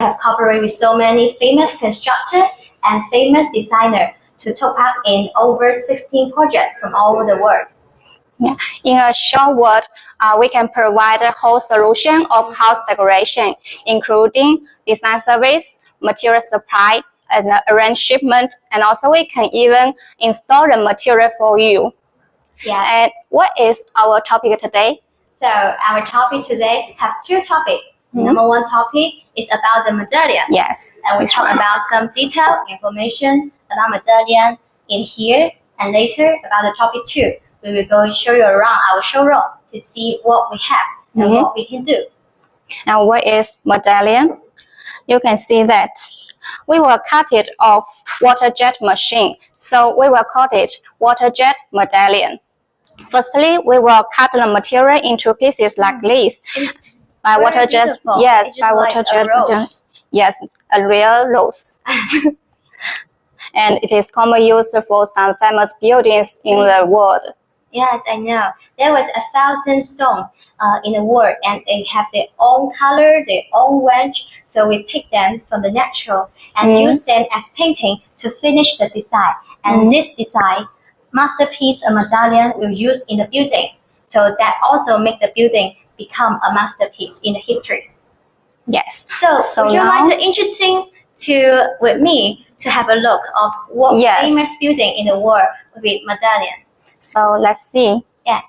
have cooperated with so many famous constructors and famous designers to take part in over 16 projects from all over the world. Yeah. In a short word, we can provide a whole solution of house decoration, including design service, material supply, and arrange shipment, and also we can even install the material for you. Yeah. And what is our topic today? So our topic today has two topics. Number one topic is about the medallion. Yes. And we talk about some detailed information about medallion in here, and later about the topic 2. We will go and show you around our showroom to see what we have and what we can do. And what is medallion? You can see that we will cut it off waterjet machine, so we will call it waterjet medallion. Firstly, we will cut the material into pieces like this by waterjet. Yes, by waterjet medallion. Yes, a real rose. And it is commonly used for some famous buildings in the world. Yes, I know. There was 1,000 stones in the world, and they have their own color, their own range. So we pick them from the natural and use them as painting to finish the design. And this design, masterpiece, a medallion, will use in the building. So that also make the building become a masterpiece in the history. Yes. So would you like to introduce with me to have a look of what famous building in the world with medallion? So let's see. Yes.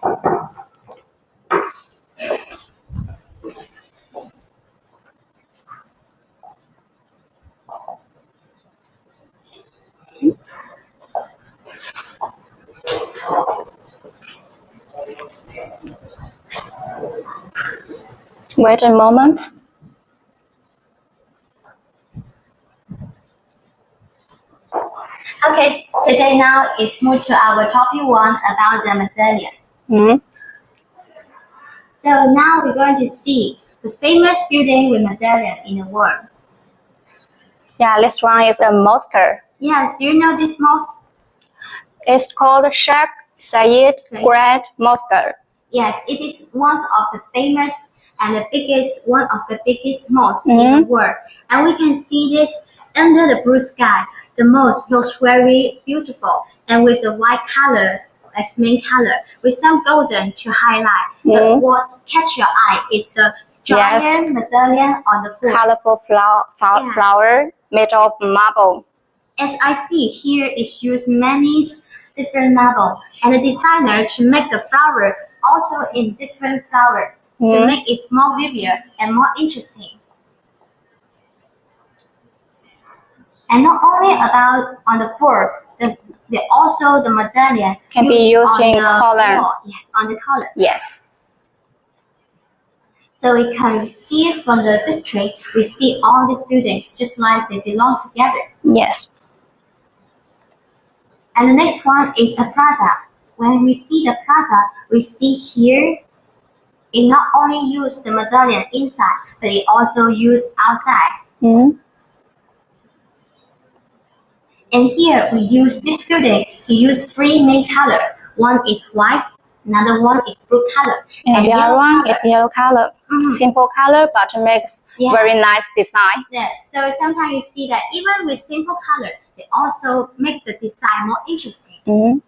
Wait a moment. Okay, today now is move to our topic 1 about the medallion. So now we're going to see the famous building with medallion in the world. Yeah, this one is a mosque. Yes, do you know this mosque? It's called Sheikh Zayed Grand Mosque. Yes, it is one of the famous and one of the biggest mosques in the world. And we can see this under the blue sky. The mosque looks very beautiful and with the white color as main color with some golden to highlight. But what catch your eye is the giant medallion on the floor. Colorful flower made of marble. As I see here, is used many different marble, and the designer to make the flower also in different flowers to make it more vivid and more interesting. And not only about on the floor, also the medallion can be used in color. Yes, on the color. Yes. So we can see it from the district. We see all these buildings just like they belong together. Yes. And the next one is a plaza. When we see the plaza, we see here it not only use the medallion inside, but it also use outside. And here we use this building. We use 3 main color. One is white, another one is blue color, and the other one is yellow color. Simple color, but makes very nice design. Yes. So sometimes you see that even with simple color, they also make the design more interesting.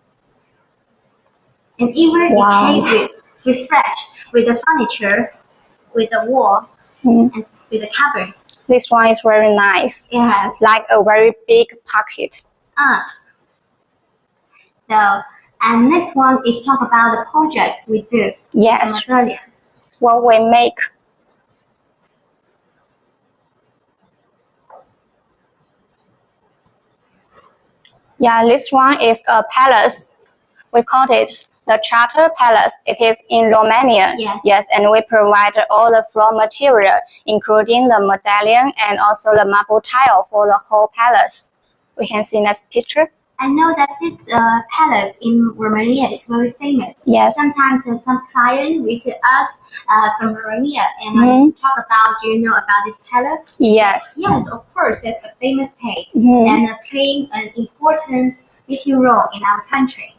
And even it can refresh with the furniture, with the wall, and with the cupboards. This one is very nice. Yes. Like a very big pocket. So, and next one is talk about the projects we do. Yes. Medallion. What we make. Yeah, this one is a palace. We call it the Chapter Palace. It is in Romania. Yes, and we provide all the floor material, including the medallion and also the marble tile for the whole palace. We can see next picture. I know that this palace in Romania is very famous. Yes. Sometimes some clients visit us from Romania and talk about, do you know about this palace? Yes. Yes, of course, it's a famous place and playing an important vital role in our country.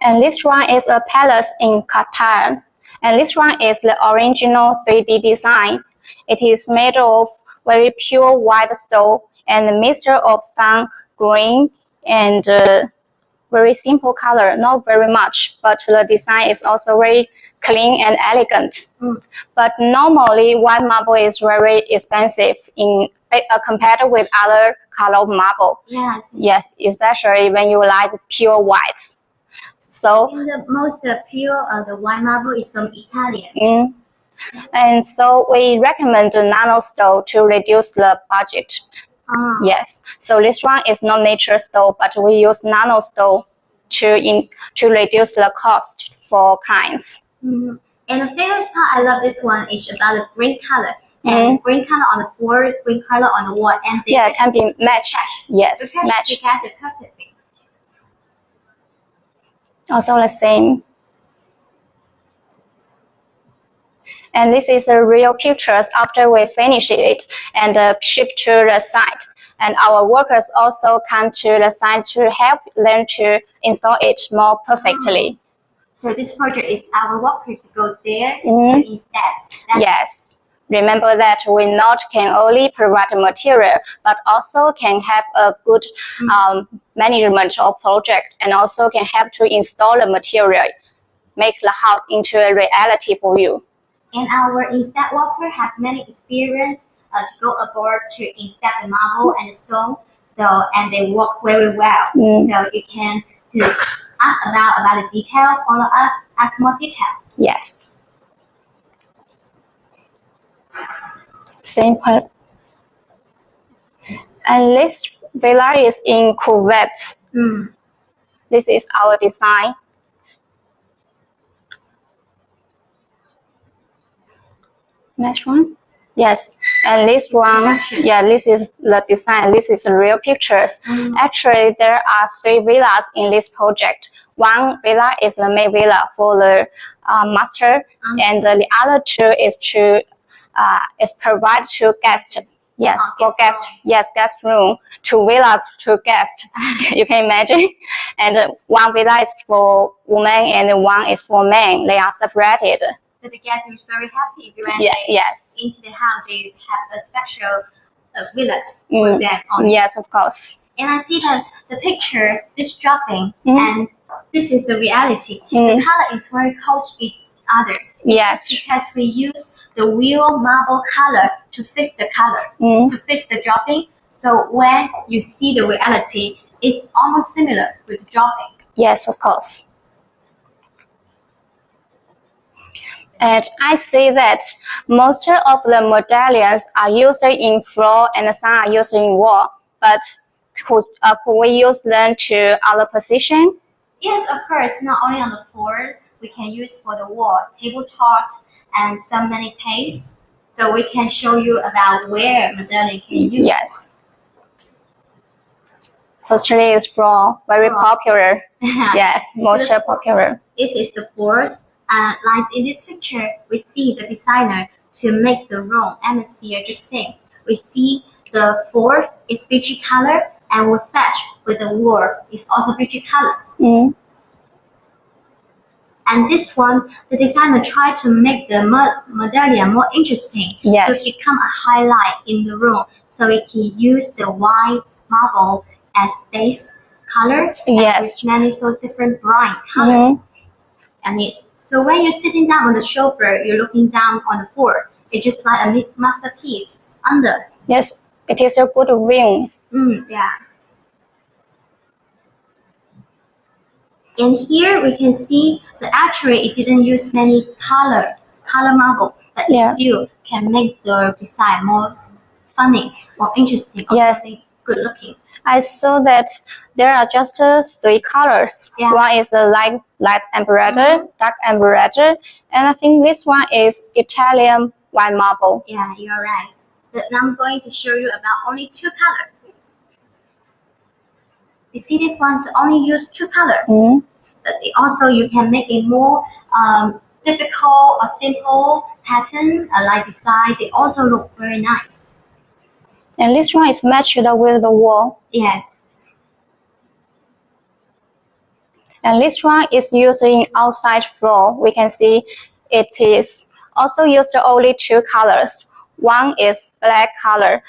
And this one is a palace in Qatar. And this one is the original 3D design. It is made of very pure white stone and a mixture of some green and very simple color, not very much, but the design is also very clean and elegant. But normally, white marble is very expensive in compared with other color marble. Yes. Yes, especially when you like pure white. So the most pure the white marble is from Italian. And so we recommend the nano stone to reduce the budget. Yes, so this one is not nature stone, but we use nano stone to reduce the cost for clients. And the favorite part I love this one is about the green color. And green color on the floor, green color on the wall, and they it can be matched. Yes, matched together perfectly. Also the same. And this is the real pictures after we finish it and ship to the site. And our workers also come to the site to help them to install it more perfectly. So this project is our worker to go there to install. Yes. Remember that we not can only provide the material, but also can have a good management of project and also can help to install the material, make the house into a reality for you. And our install worker have many experience to go aboard to install the marble and the stone. And they work very well. So you can ask about the detail, follow us, ask more detail. Yes. Same part. And this villa is in Kuwait. This is our design. Next one. Yes, and this one, this is the design. This is the real pictures. Actually, there are 3 villas in this project. One villa is the main villa for the master, and the other 2 is provide to guests. Yes, for guests. Yes, guest room. 2 villas to guests. You can imagine. And one villa is for women, and one is for men. They are separated. But the guest is very happy when into the house. They have a special village for them. Yes, of course. And I see that the picture is dropping, and this is the reality. The color is very close to each other. Yes. Because we use the real marble color to fix the color, to fix the dropping. So when you see the reality, it's almost similar with dropping. Yes, of course. And I see that most of the medallions are used in floor and some are used in wall. But could we use them to other position? Yes, of course. Not only on the floor, we can use for the wall, tabletop, and so many things. So we can show you about where medallion can use. Yes. Firstly is floor, very popular. Yes, most popular. This is the floors. Like in this picture, we see the designer to make the room atmosphere the same. We see the floor is beige color, and we fetch with the wall is also beige color. And this one, the designer tried to make the medallion more interesting. Yes. So it become a highlight in the room. So we can use the white marble as base color. Yes. With many so different bright colors. And so when you're sitting down on the sofa, you're looking down on the floor. It's just like a masterpiece under. Yes, it is a good view. Yeah. And here we can see that actually it didn't use many color marble, but it still can make the design more funny, more interesting, or good looking. I saw that there are just 3 colors. One is a light embroidered, dark embroidered, and I think this one is Italian white marble. Yeah, you're right. But I'm going to show you about only 2 colors. You see, this one's only use 2 colors. But also you can make a more difficult or simple pattern, like design. They also look very nice. And this one is matched with the wall. Yes. And this one is used in outside floor. We can see it is also used only two colors. One is black color,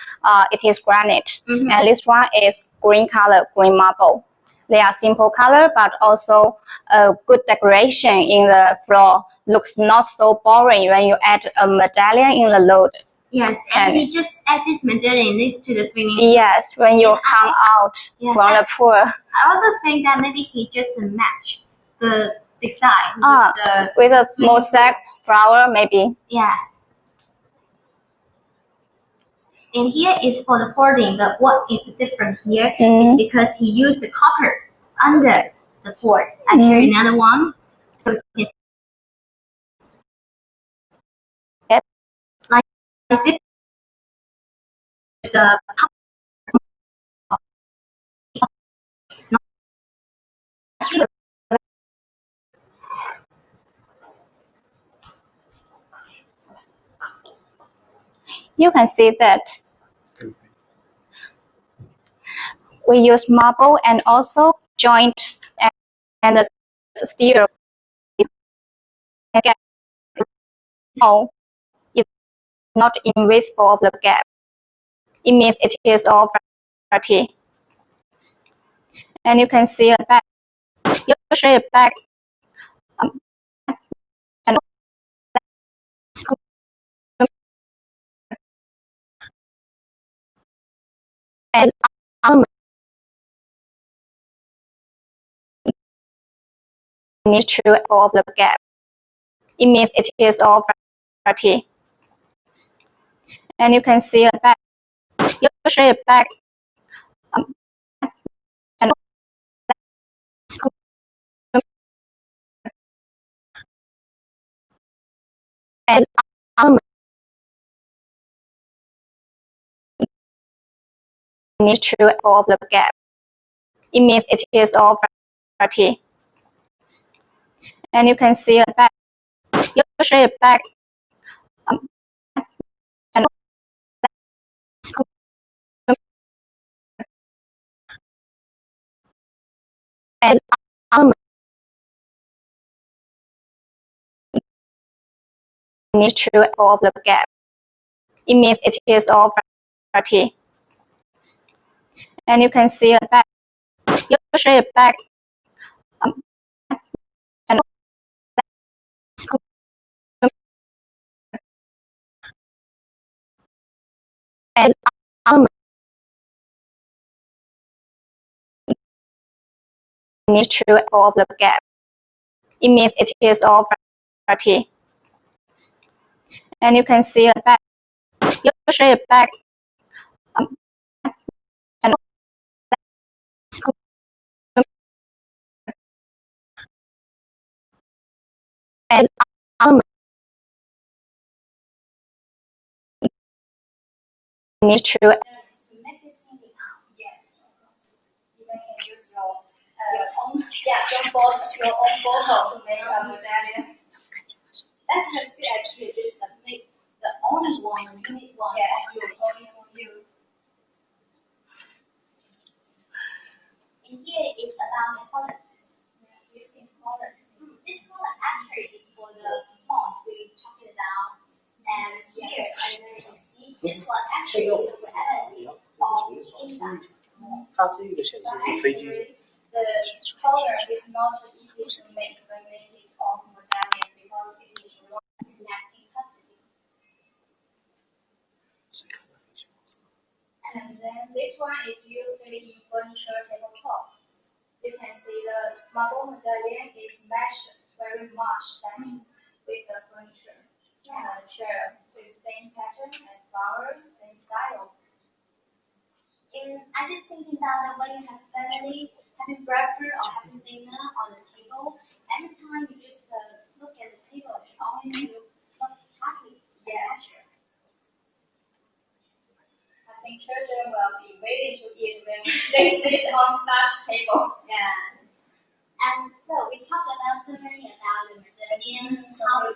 it is granite, and this one is green color, green marble. They are simple color, but also a good decoration in the floor. Looks not so boring when you add a medallion in the load. Yes, and you just add this medallion next to the swimming pool. Yes, when you come out from the pool. I also think that maybe he just match the design with a mosaic flower, maybe. Yes. And here is for the folding, but what is the difference here is because he used the copper under the fort. I show you another one. So it's like this. The you can see that we use marble and also joint and the steel. Oh, it's not invisible of the gap. It means it is all variety. And you can see a back. Usually a back and need to of the gap. It means it is all variety. And you can see a back. Usually a back and need to of the gap. It means it is all variety. And you can see a back. Usually a back and need to of the gap. It means it is all variety. And you can see a back. Usually a back and need to of the gap. It means it is all variety. And you can see a back. Usually a back and need to make this painting out. Yes, of course. You can use your own photo to make a medallion. That's just good idea. Just make the only one, unique one. Yes, only for you. And here is about the color. Using color. This color actually is for the moss we talked about. And here, this one actually is the reality of inside. 它这个显示是飞机。The color is not easy to make the making of medallion because it is connecting custody. And then this one is used in furniture tabletop. You can see the marble medallion is matched very much with the furniture. And the chair with same pattern and flower, same style. And I just thinking about when you have family having breakfast or having dinner on the table, every time you just look at the table, it always makes you look happy. Yes. I think children will be waiting to eat when they sit on such table. Yeah. And so we talked about so many about the medallion, how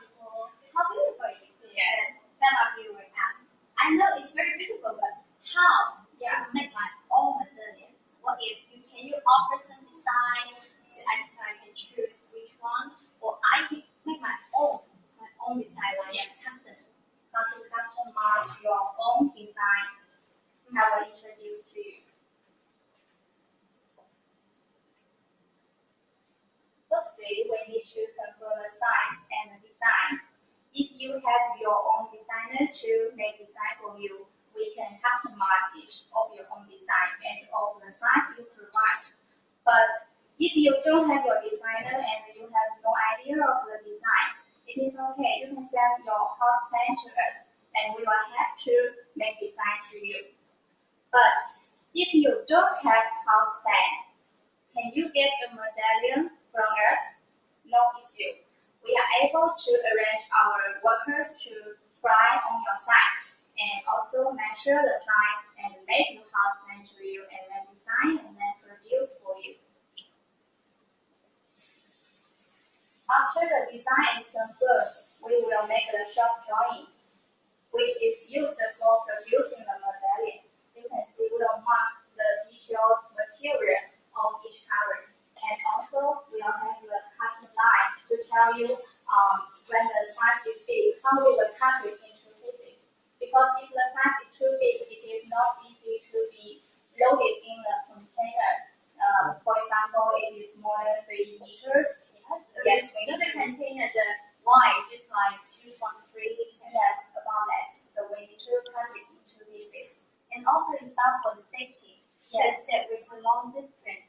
beautiful it is. Yes. Some of you were asked. I know it's very beautiful, but how to make my own medallion? What if can you offer some design so I can choose which one, or I can make my own about your own design. I will introduce to you. Firstly, we need to confirm the size and the design. If you have your own designer to make design for you, we can customize each of your own design and of the size you provide. But if you don't have your designer and you have no idea of the design, it is okay. You can send your house plan to us and we will have to make design to you. But if you don't have house plan, can you get a medallion from us? No issue. We are able to arrange our workers to fly on your site and also measure the size and make the house plan to you and then design and then produce for you. After the design is confirmed, we will make the shop drawing, which is used for producing the medallion. You can see we will mark the detailed material of each color. And also, we will have the cutting line to tell you when the size is big, how we will cut it into pieces. Because if the size is too big, it is not easy to be loaded in the container. For example, it is more than 3 meters. Yes, we need the container, the wide is like 2.3 meters. Yes, about that. So we need to cut it into pieces. And also, it's not for the safety. Yes, that with a long distance.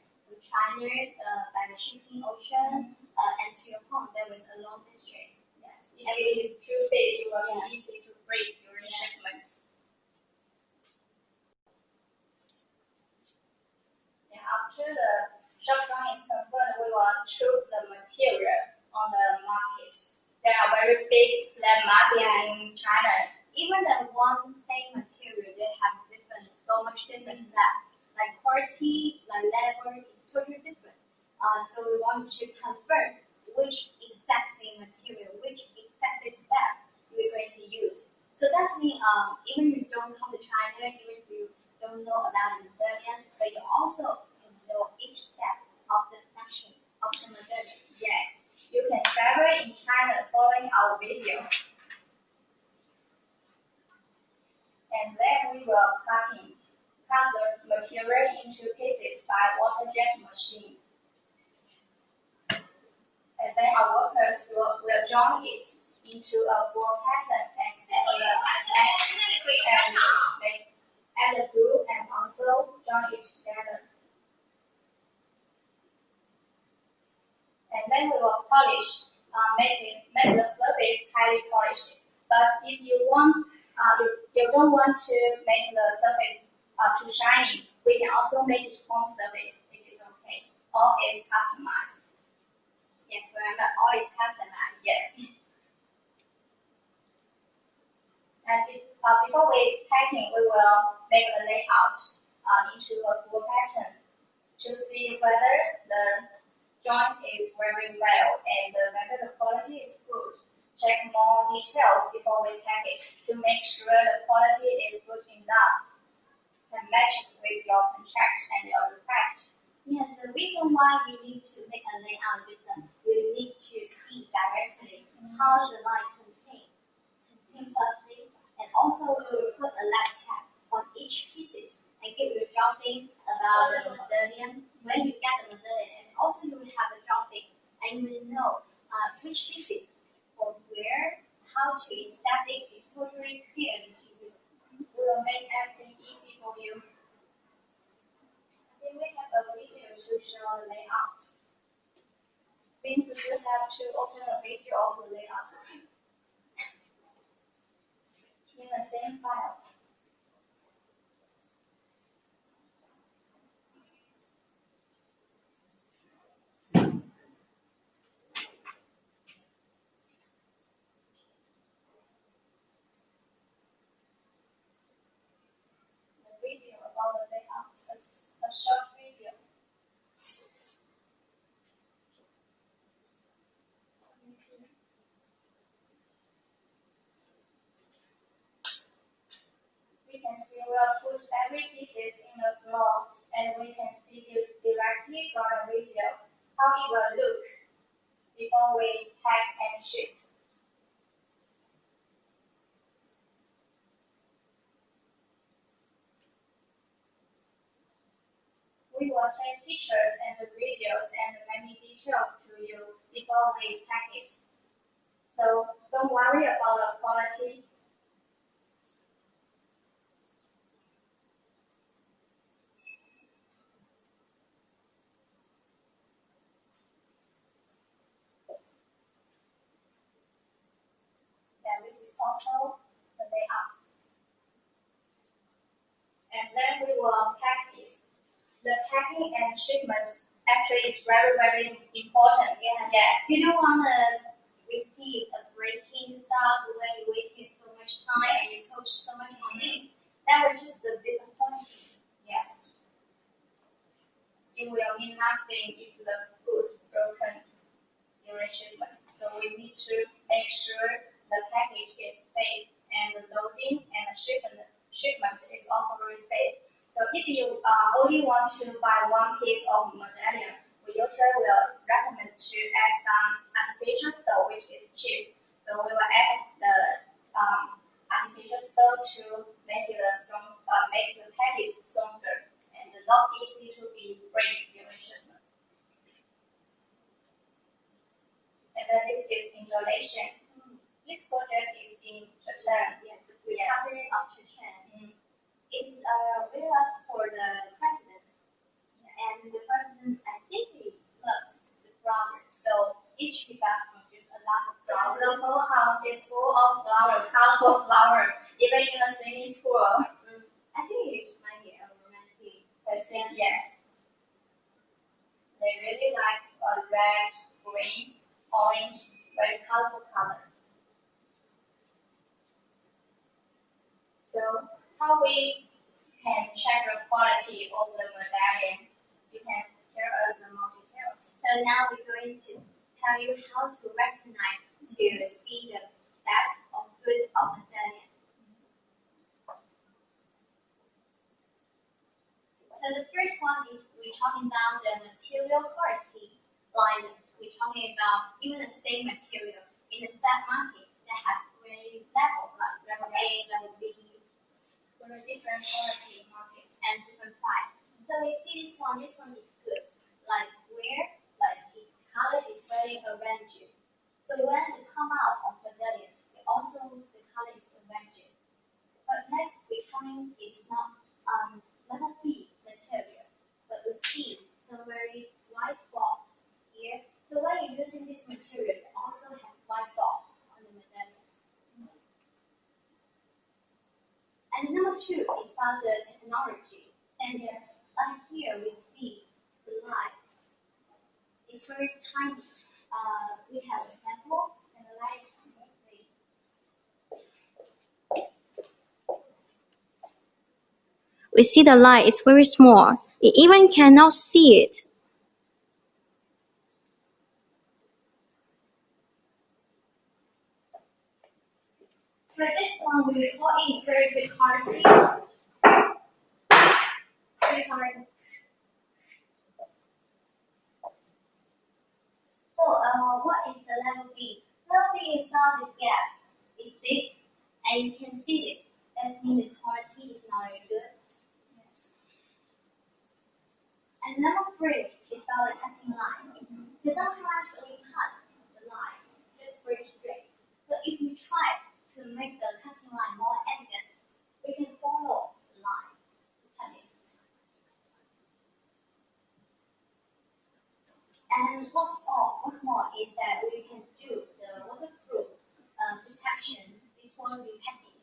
China by the shipping ocean and to your home, there was a long distance. Yes. If it is too big, it will be easy to break during shipment. And after the shop drawing is confirmed, we will choose the material on the market. There are very big slab market in China. Even the one same material, they have so much different slabs. Like quality, the level is totally different. So we want to confirm which exactly material, which exactly step you're going to use. So that's mean even if you don't come to China, even if you don't know about the medallion, but you also know each step of the production of the medallion. Yes, you can travel in China following our video. And then we will cut the material into pieces by Waterjet machine. And then our workers will join it into a full pattern and add the glue and also join it together. And then we will polish, make the surface highly polished. But if you don't want to make the surface too shiny, we can also make it foam surface. It is okay. All is customized. Yes, remember, all is customized. Yes. And before we packing, we will make a layout into a full pattern to see whether the joint is very well and whether the quality is good. Check more details before we pack it to make sure the quality is good enough and match with your contract and your request. Yes, the reason why we need to make a layout is that we need to see directly how the line contain perfectly, and also we will put a lab tag on each pieces and give you a drawing about the medallion when you get the medallion, and also you will have a drawing and you will know which pieces from where, how to install it is totally clearly to you. We will make everything easy for you. Then we have a video to show the layouts. Means you have to open a video of the layout in the same file. The video about the layouts is a short video. We can see we'll put every pieces in the floor and we can see directly from the video how it will look before we pack and ship. we will take pictures and the videos and many details to you before we pack it. So don't worry about the quality. And this is also the layout. And then we will pack it. The packing and shipment actually is very, very important. Yeah. Yes. You don't want to receive a breaking stuff when you wasted so much time and you coach so much money. That was just disappointing. Yes. It will mean nothing if the goods broken during shipment. So we need to make sure the package is safe and the loading and the shipment is also very safe. So if you only want to buy one piece of medallion, we usually will recommend to add some artificial stone, which is cheap. So we will add the artificial stone to make it make the package stronger and not easy to be break during shipment. And then this is installation. This project is in Japan. Yeah, the president of Japan. It is very large for the president. Yes. And the president, I think he loves the flowers. So each bathroom is a lot of flowers. The whole house is full of flowers, colorful flowers, even in a swimming pool. I think it might be a romantic person. Yes. They really like red, green, orange, very colorful colors. So how we can check the quality of the medallion? You can tell us the more details. So now we're going to tell you how to recognize to see the best of good of medallion. So the first one is we're talking about the material quality. Like we're talking about even the same material in the stock market that have very level, like level A, level B, different quality markets and different price. So we see this one is good. Like where like the color is very orangey. So when it come out of medallion, also the color is orangey. But next we coming is not level B material, but we see some very white spot here. So when you're using this material, it also has white spot on the medallion. And number two is about the technology standards. Like here we see the light. It's very tiny. We have a sample and the light is smoothly. We see the light is very small. It even cannot see it. So this one we call it very good quality. Sorry. So what is the level B? Level B is not the gap. It's big and you can see it. That means the quality is not very good. And number three is about the cutting line. Because sometimes we cut the line just very straight. But if we try to make the cutting line more elegant, we can follow the line to cut it. And what's more is that we can do the waterproof protection before we pack it.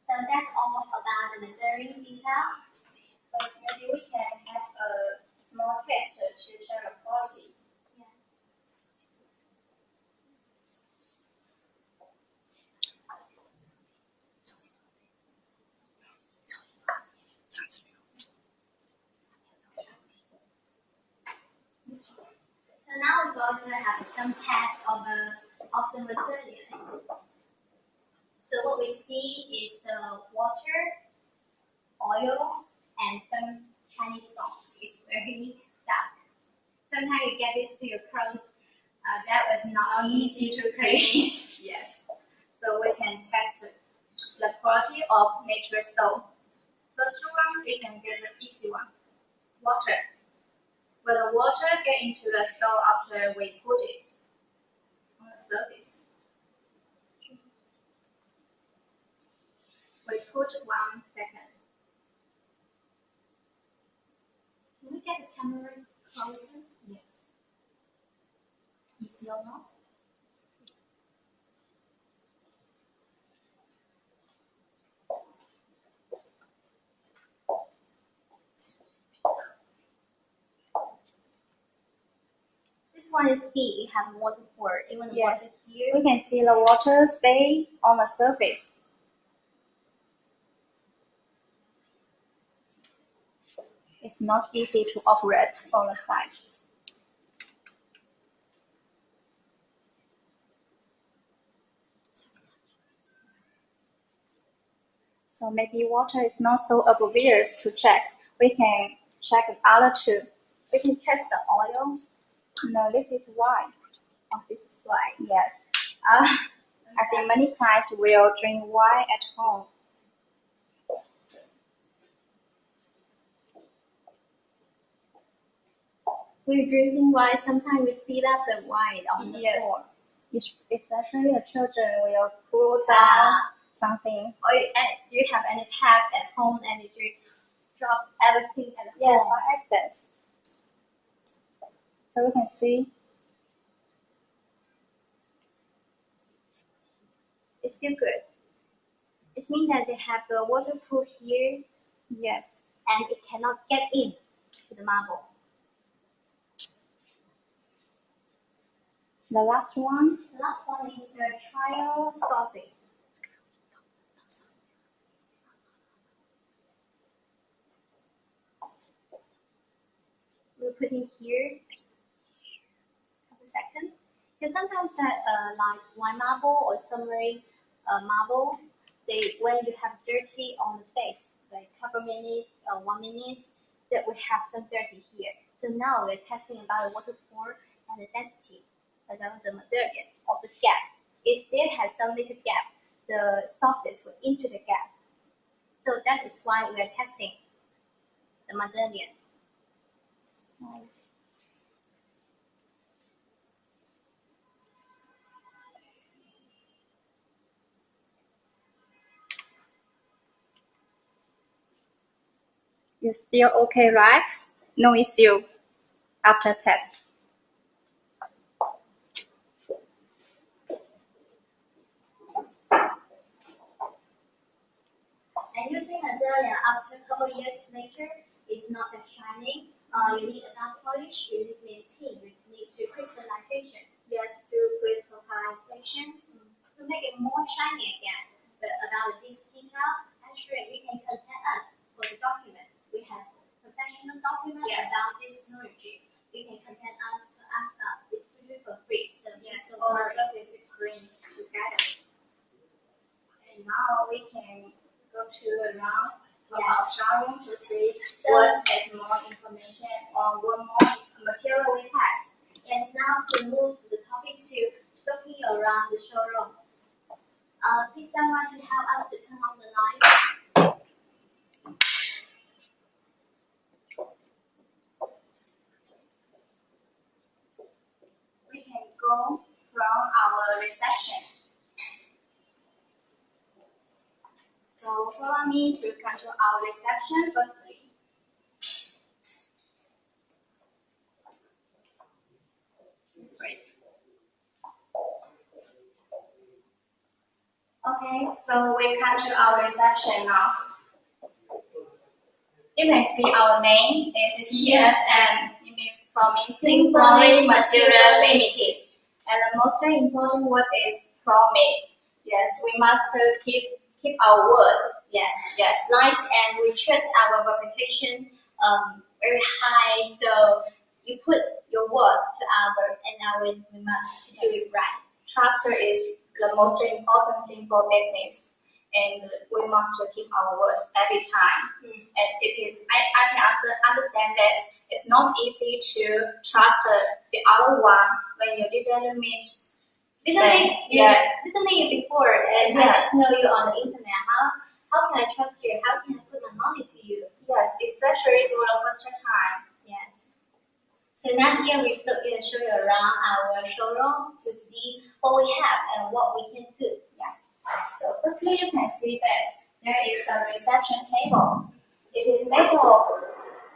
So that's all about the medallion detail. But maybe we can have a small test to show the quality. So now we're going to have some tests of the medallion. So what we see is the water, oil, and some Chinese salt. It's very dark. Sometimes you get this to your clothes. That was not easy to clean. Yes. So we can test the quality of natural stone. So first one, we can get the easy one. Water. Will the water get into the stove after we put it on the surface? We put 1 second. Can we get the camera closer? Yes. Easy or not? This one is C. It have water pour. Even the Yes. water here. We can see the water stay on the surface. It's not easy to operate on the sides. So maybe water is not so obvious to check. We can check the other two. We can check the oil. No, this is why. Oh, this is why. Yes. I think many clients will drink wine at home. We're drinking wine. Sometimes we speed up the wine on the Yes. floor. Especially the children will cool down something. Or do you have any pets at home and you drop everything at Yes, home? for instance. So we can see It's still good. It means that they have the waterproof here yes. and it cannot get in to the marble. The last one. The last one is the trial sauces. We'll put in here. A second. Because sometimes that like white marble or submarine marble, when you have dirty on the face, like couple minutes or 1 minute, that we have some dirty here. So now we're testing about the water pour and the density about the medallion of the gap. If there has some little gap, the sauces will into the gap. So that is why we are testing the medallion. It's still okay, right? No issue after test. And using medallion after a couple years later, it's not that shining. You need enough polish, you need maintain, you need to crystallization. Yes, through crystallization to make it more shiny again. But about this detail, actually you can contact us for the document. We have professional document about this technology. You can contact us to ask this to do for free. So Yes, so all the surface is green together. And now we can go to around our showroom to see what is more information or what more material we have. Yes, now to move to the topic 2, talking around the showroom. Please someone to help us to turn on the light. We can go from our reception. So follow me to come to our reception firstly. This way. Okay, so we come to our reception now. You can see our name is PFM. It means Promising Flooring Material Limited. And the most important word is promise. Yes, we must keep our word. Yes, nice, and we trust our reputation very high. So you put your word to our, and now we must do it right. Trust is the most important thing for business, and we must keep our word every time. And I can also understand that it's not easy to trust the other one when you didn't meet. Didn't meet you before, and I just know you on the internet. how can I trust you? How can I put my money to you? Yes, especially for the first time. Yes. So now here we show you around our showroom to see what we have and what we can do. Yes. So firstly, you can see that there is a reception table. It is made of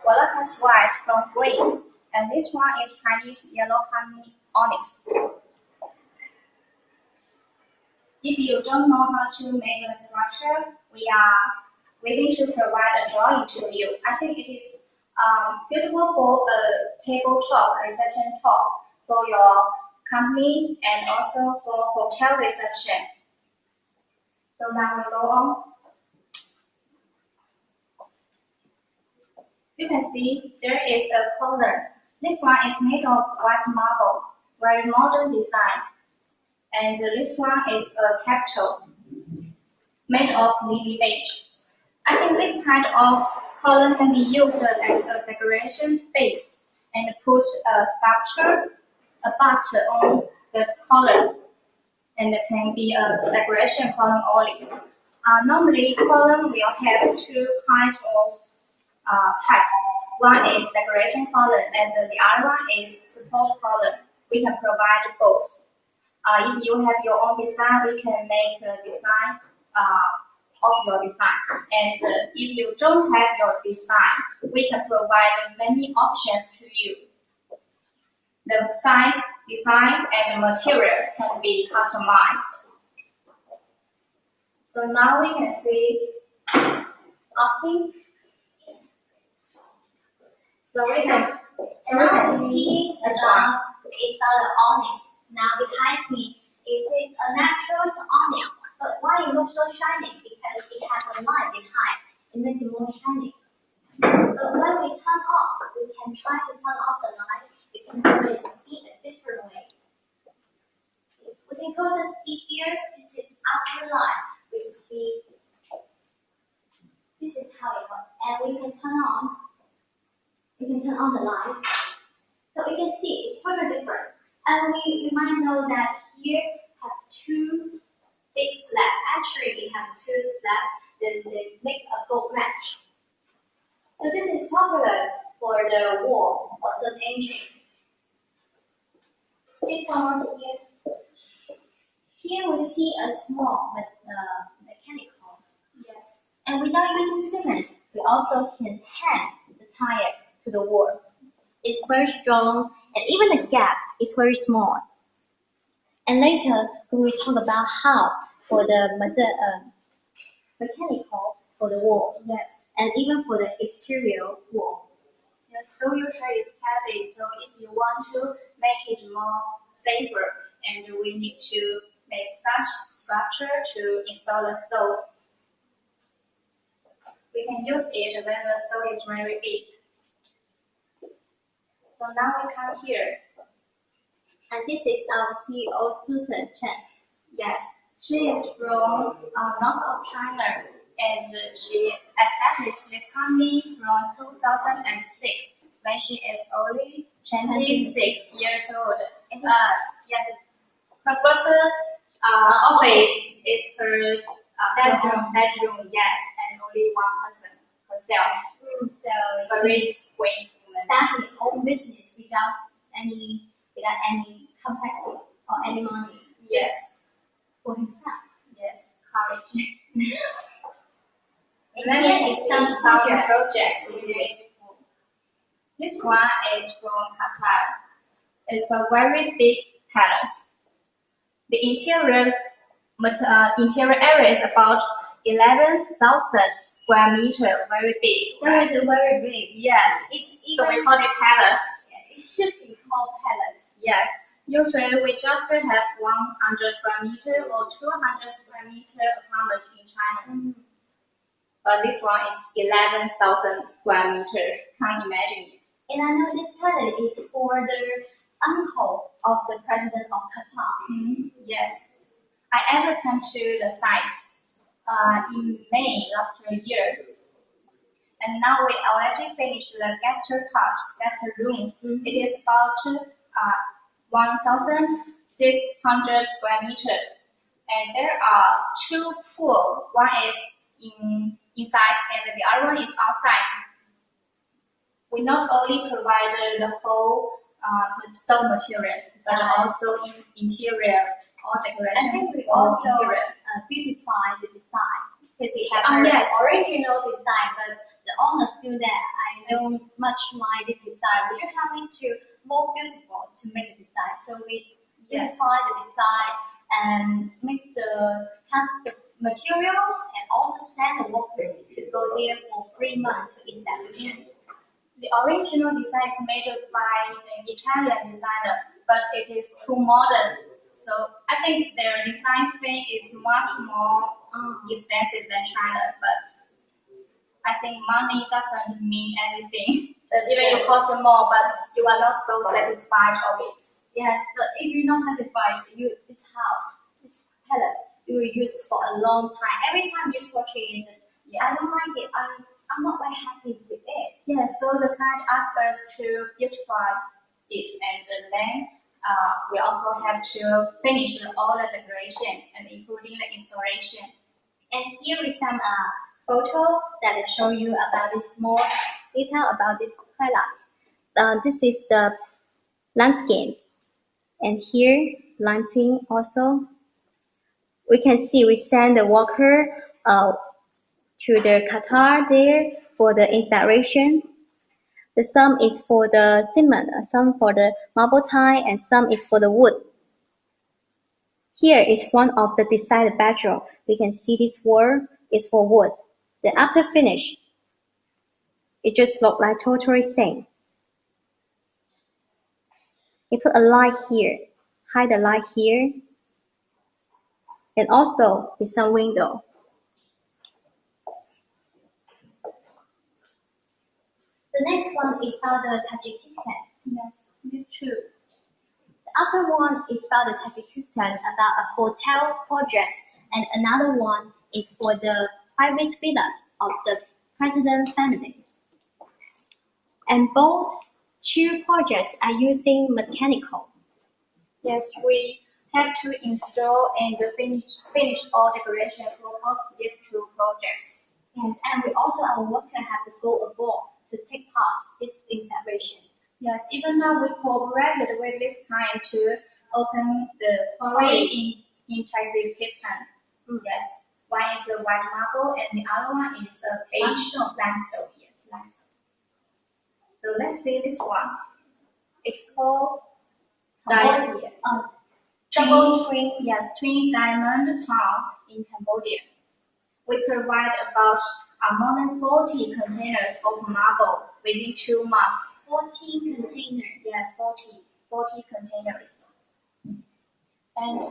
Valance white from Greece, and this one is Chinese yellow honey onyx. If you don't know how to make the structure, we are willing to provide a drawing to you. I think it is suitable for a tabletop reception top for your company and also for hotel reception. So now we go on. You can see there is a corner. This one is made of white marble, very modern design. And this one is a capital made of lily beige. I think this kind of column can be used as a decoration base and put a sculpture, a bust on the column, and it can be a decoration column only. Normally, column will have two kinds of types. One is decoration column, and the other one is support column. We can provide both. If you have your own design, we can make the design of your design. And if you don't have your design, we can provide many options to you. The size, design, and material can be customized. So now we can see after. So we can see this one. It's the onyx. Now behind me, it is a natural onyx. But why it looks so shiny? Because it has a light behind. It makes it more shiny. But when we turn off, we can try to turn off the light. We can always see a different way. We can go and see here. This is outer light. We can see. This is how it works. And we can turn on. We can turn on the light. So we can see it's totally different. And we might know that here have two big slabs. Actually, we have two slabs, then they make a boat match. So this is popular for the wall or some engine. This one here. Here we see a small mechanical. yes. And without using cement, we also can hang the tire to the wall. It's very strong, and even the gap is very small. And later, we will talk about how for the mechanical for the wall, Yes. and even for the exterior wall. Yes, so usually it's heavy, so if you want to make it more safer, and we need to make such structure to install the stove. We can use it when the stove is very big. So now we come here. And this is our CEO, Susan Chen. Yes, she is from north of China, and she established this company from 2006 when she is only 26 years old. Yes, her first office is her bedroom, yes, and only one person herself. So Very great woman. start his own business without any complexity or any money. Yes, For himself. yes, courage. And Then here we is see some some project. projects we did before. This one is from Qatar. It's a very big palace. The interior area is about 11,000 square meter, very big. That is very big. Yes. It's So we even call it palace. it should be called palace. Yes. Usually we just have 100 square meter or 200 square meter apartment in China. But this one is 11,000 square meter. Can't imagine it. And I know this palace is for the uncle of the president of Qatar. Yes. I ever came to the site in May last year. And now we already finished the guest rooms. It is about 1,600 square meter. And there are two pools. One is inside and the other one is outside. We not only provided the whole stone material, but also in interior or decoration. I think we or also interior. beautify the design because it has Yes. original design, but the owner feel that I don't much like the design. We just have it to more beautiful to make the design. So we beautify the design and make the material and also send the worker to go there for 3 months to installation. The original design is made by an Italian designer, but it is too modern. So I think their design fee is much more expensive than China, but I think money doesn't mean anything. Even you cost more, but you are not so satisfied of it. Yes, but if you're not satisfied, this house, this palette, you will use for a long time. Every time you swatch it, I don't like it. I'm not very happy with it. Yeah, so the client asked us to beautify it, and then we also have to finish all the decoration and including the installation. And here is some photo that show you about this more detail about this highlight. This is the landscape, and here limestone also. We can see we send the worker to the Qatar there for the installation. The some is for the cement, some for the marble tile, and some is for the wood. Here is one of the decided bedroom. We can see this wall is for wood. Then after finish, it just look like totally same. We put a light here, hide the light here, and also with some window. The next one is about the Tajikistan. Yes, it is true. The other one is about the Tajikistan, about a hotel project, and another one is for the private villas of the president family. And both two projects are using mechanical. Yes, we have to install and finish all decoration for both these two projects. And we also, our worker have to go abroad to take part this installation. Yes, even now we cooperated with this client to open the quarry in Tajikistan. Yes, one is the white marble and the other one is the beige limestone. Yes, limestone. So let's see this one. It's called Cambodia. Twin diamond town in Cambodia. We provide about more than 40 containers of marble within 2 months. 40 containers. Yes, 40 containers. And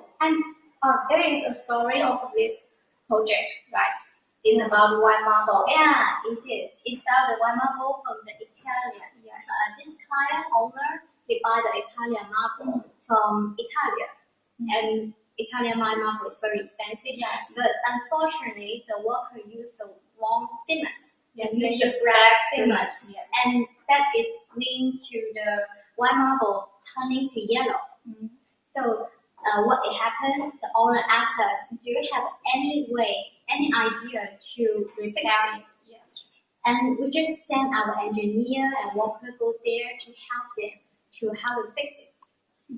there is a story of this project, right? It's about white marble. Yeah, it is. It's about the white marble from the Italian. Yes. This client owner, they buy the Italian marble from Italy. And Italian white marble is very expensive. Yes. But unfortunately, the worker used the wrong cement. Yes, They they used use the black cement. Yes. And that is linked to the white marble turning to yellow. So what it happened, the owner asked us, do you have any way, any idea to refix it? Yes. And we just send our engineer and worker go there to help them to how to fix it.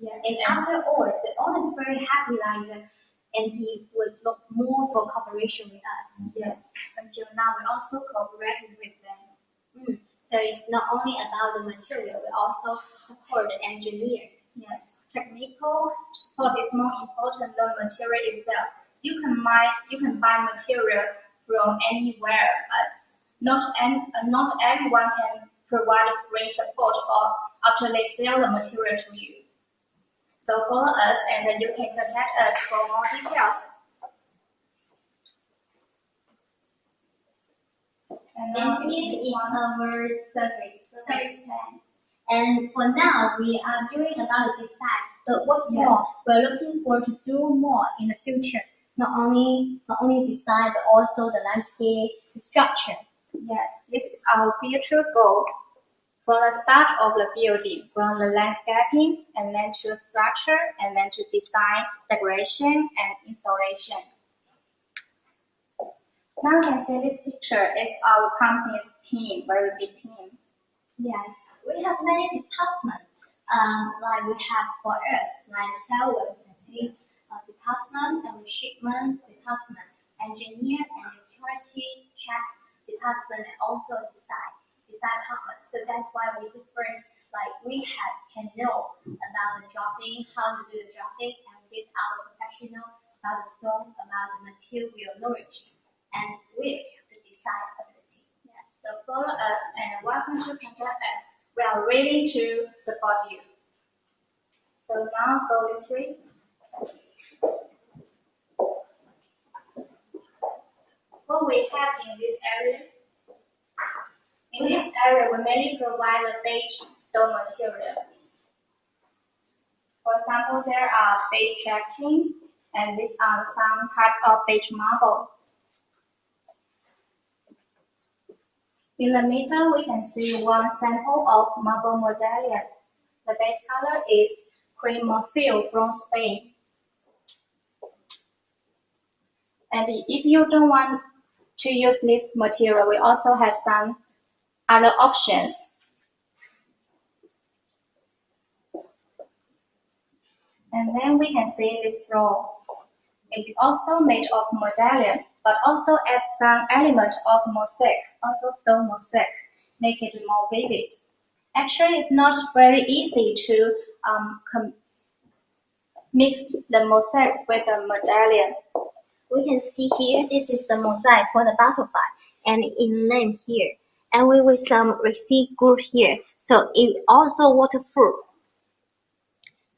Yes. And after all, the owner is very happy like that, and he would look more for cooperation with us. Yes. Until now, we also cooperated with them. So it's not only about the material, we also support the engineer. Yes. Technical support is more important than material itself. You can buy material from anywhere, but not everyone can provide free support or actually sell the material to you. So follow us and then you can contact us for more details. And here is our service plan. And for now, we are doing about the design. So what's more, we're looking forward to do more in the future. Not only design, but also the landscape, the structure. Yes, this is our future goal. From the start of the building, from the landscaping, and then to structure, and then to design, decoration, and installation. Now you can see this picture is our company's team, very big team. Yes, we have many departments. Like we have for us, like sales and sales department, and shipment department, engineer and security check department, and also design department. So that's why we different. Like we can know about the drafting, how to do the drafting, and with our professional about the stone, about the material knowledge, and where to decide ability. Yes, so follow us and welcome to contact us. We are ready to support you. So now go this way. What we have in this area? In this area, we mainly provide the beige stone material. For example, there are beige shafting, and these are some types of beige marble. In the middle, we can see one sample of marble medallion. The base color is cream marfil from Spain. And if you don't want to use this material, we also have some other options. And then we can see this floor. It is also made of medallion, but also adds some element of mosaic, also stone mosaic, make it more vivid. Actually, it's not very easy to mix the mosaic with the medallion. We can see here, this is the mosaic for the butterfly, and in name here, and we with some receipt group here, so it also waterproof.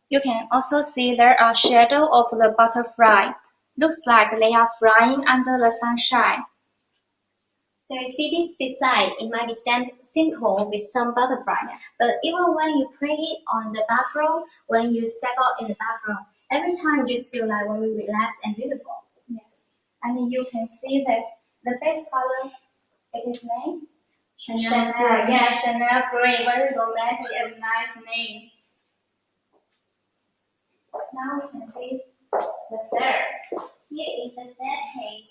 You can also see there are shadow of the butterfly. Looks like they are flying under the sunshine. So you see this design, it might be simple with some butterfly, but even when you play it on the bathroom, when you step out in the bathroom, every time you just feel like very relaxed and beautiful. Yes. And you can see that the base color, it is named Chanel. Yeah, Chanel Green, very romantic and nice name. Now we can see the stair. Here is the staircase.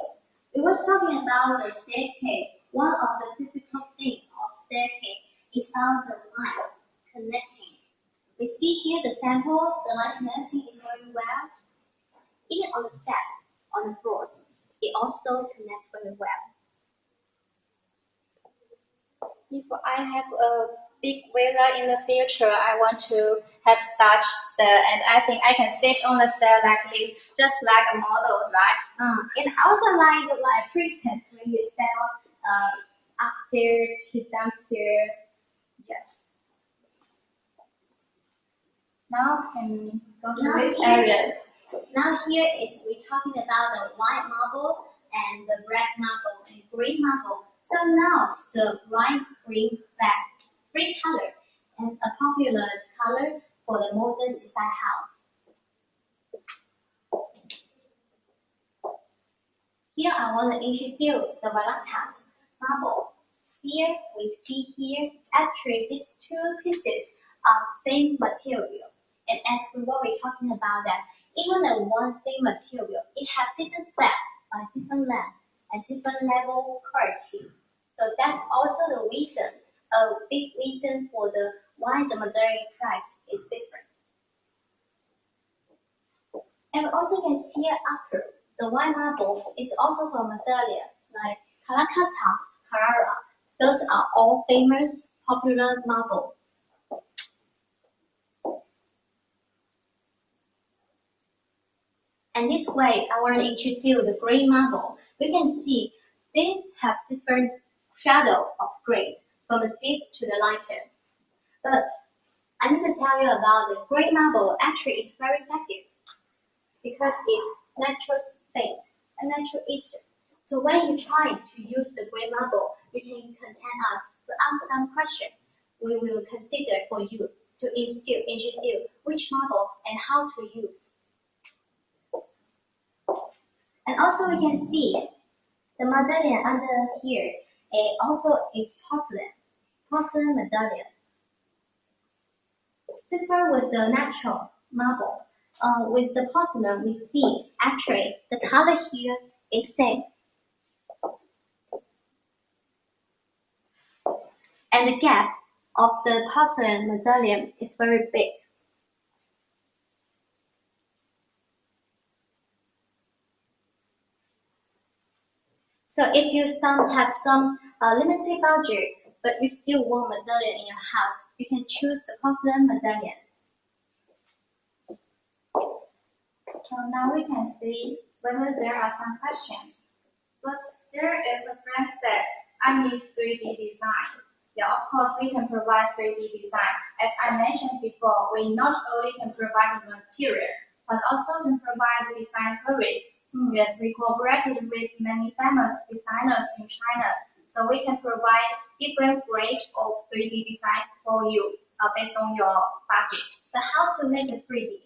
We was talking about the staircase. One of the difficult things of staircase is found the line connecting. We see here the sample, the line connecting is very well. Even on the step, on the floor, it also connects very well. If I have a big villa in the future, I want to have such stair, and I think I can sit on the stair like this, just like a model, right? And also like princess when you step upstairs to downstairs. Yes. Now can go to Now this here- area. Now here is we're talking about the white marble and the red marble and green marble. So now the bright green black, green color is a popular color for the modern design house. Here I want to introduce the Valance Bubble. Here we see here actually these two pieces are same material. And as we were talking about that, even the one same material, it has different steps, different length, and different level quality. So that's also the reason, a big reason for the why the medallion price is different. And we also can see after the white marble is also from medallion like Calacata, Carrara. Those are all famous, popular marble. And this way, I want to introduce the gray marble. We can see these have different shadow of gray, from the deep to the lighter. But I need to tell you about the gray marble. Actually, it's very effective because it's natural faint and natural Easter. So when you try to use the gray marble, you can contact us to ask some questions. We will consider for you to introduce which marble and how to use. And also we can see the medallion under here. It also is porcelain medallion. Different with the natural marble. With the porcelain, we see actually the color here is same. and the gap of the porcelain medallion is very big. So if you have some limited budget, but you still want medallion in your house, you can choose the porcelain medallion. So now we can see whether there are some questions. First, there is a friend said, I need 3D design. Yeah, of course, we can provide 3D design. As I mentioned before, we not only can provide the material, but also can provide the design service. Yes, we cooperated with many famous designers in China, so we can provide different grade of 3D design for you based on your budget. But how to make it 3D?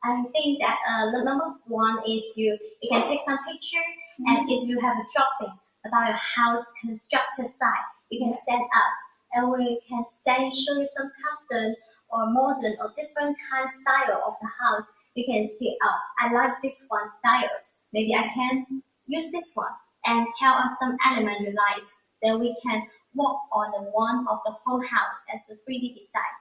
I think that the number one is you can take some picture, and if you have a drawing about your house constructed site, you can send us, and we can show you some custom or modern or different kind of style of the house. You can see, oh, I like this one style. Maybe I can use this one, and tell us some element you like. Then we can work on the one of the whole house as a 3D design.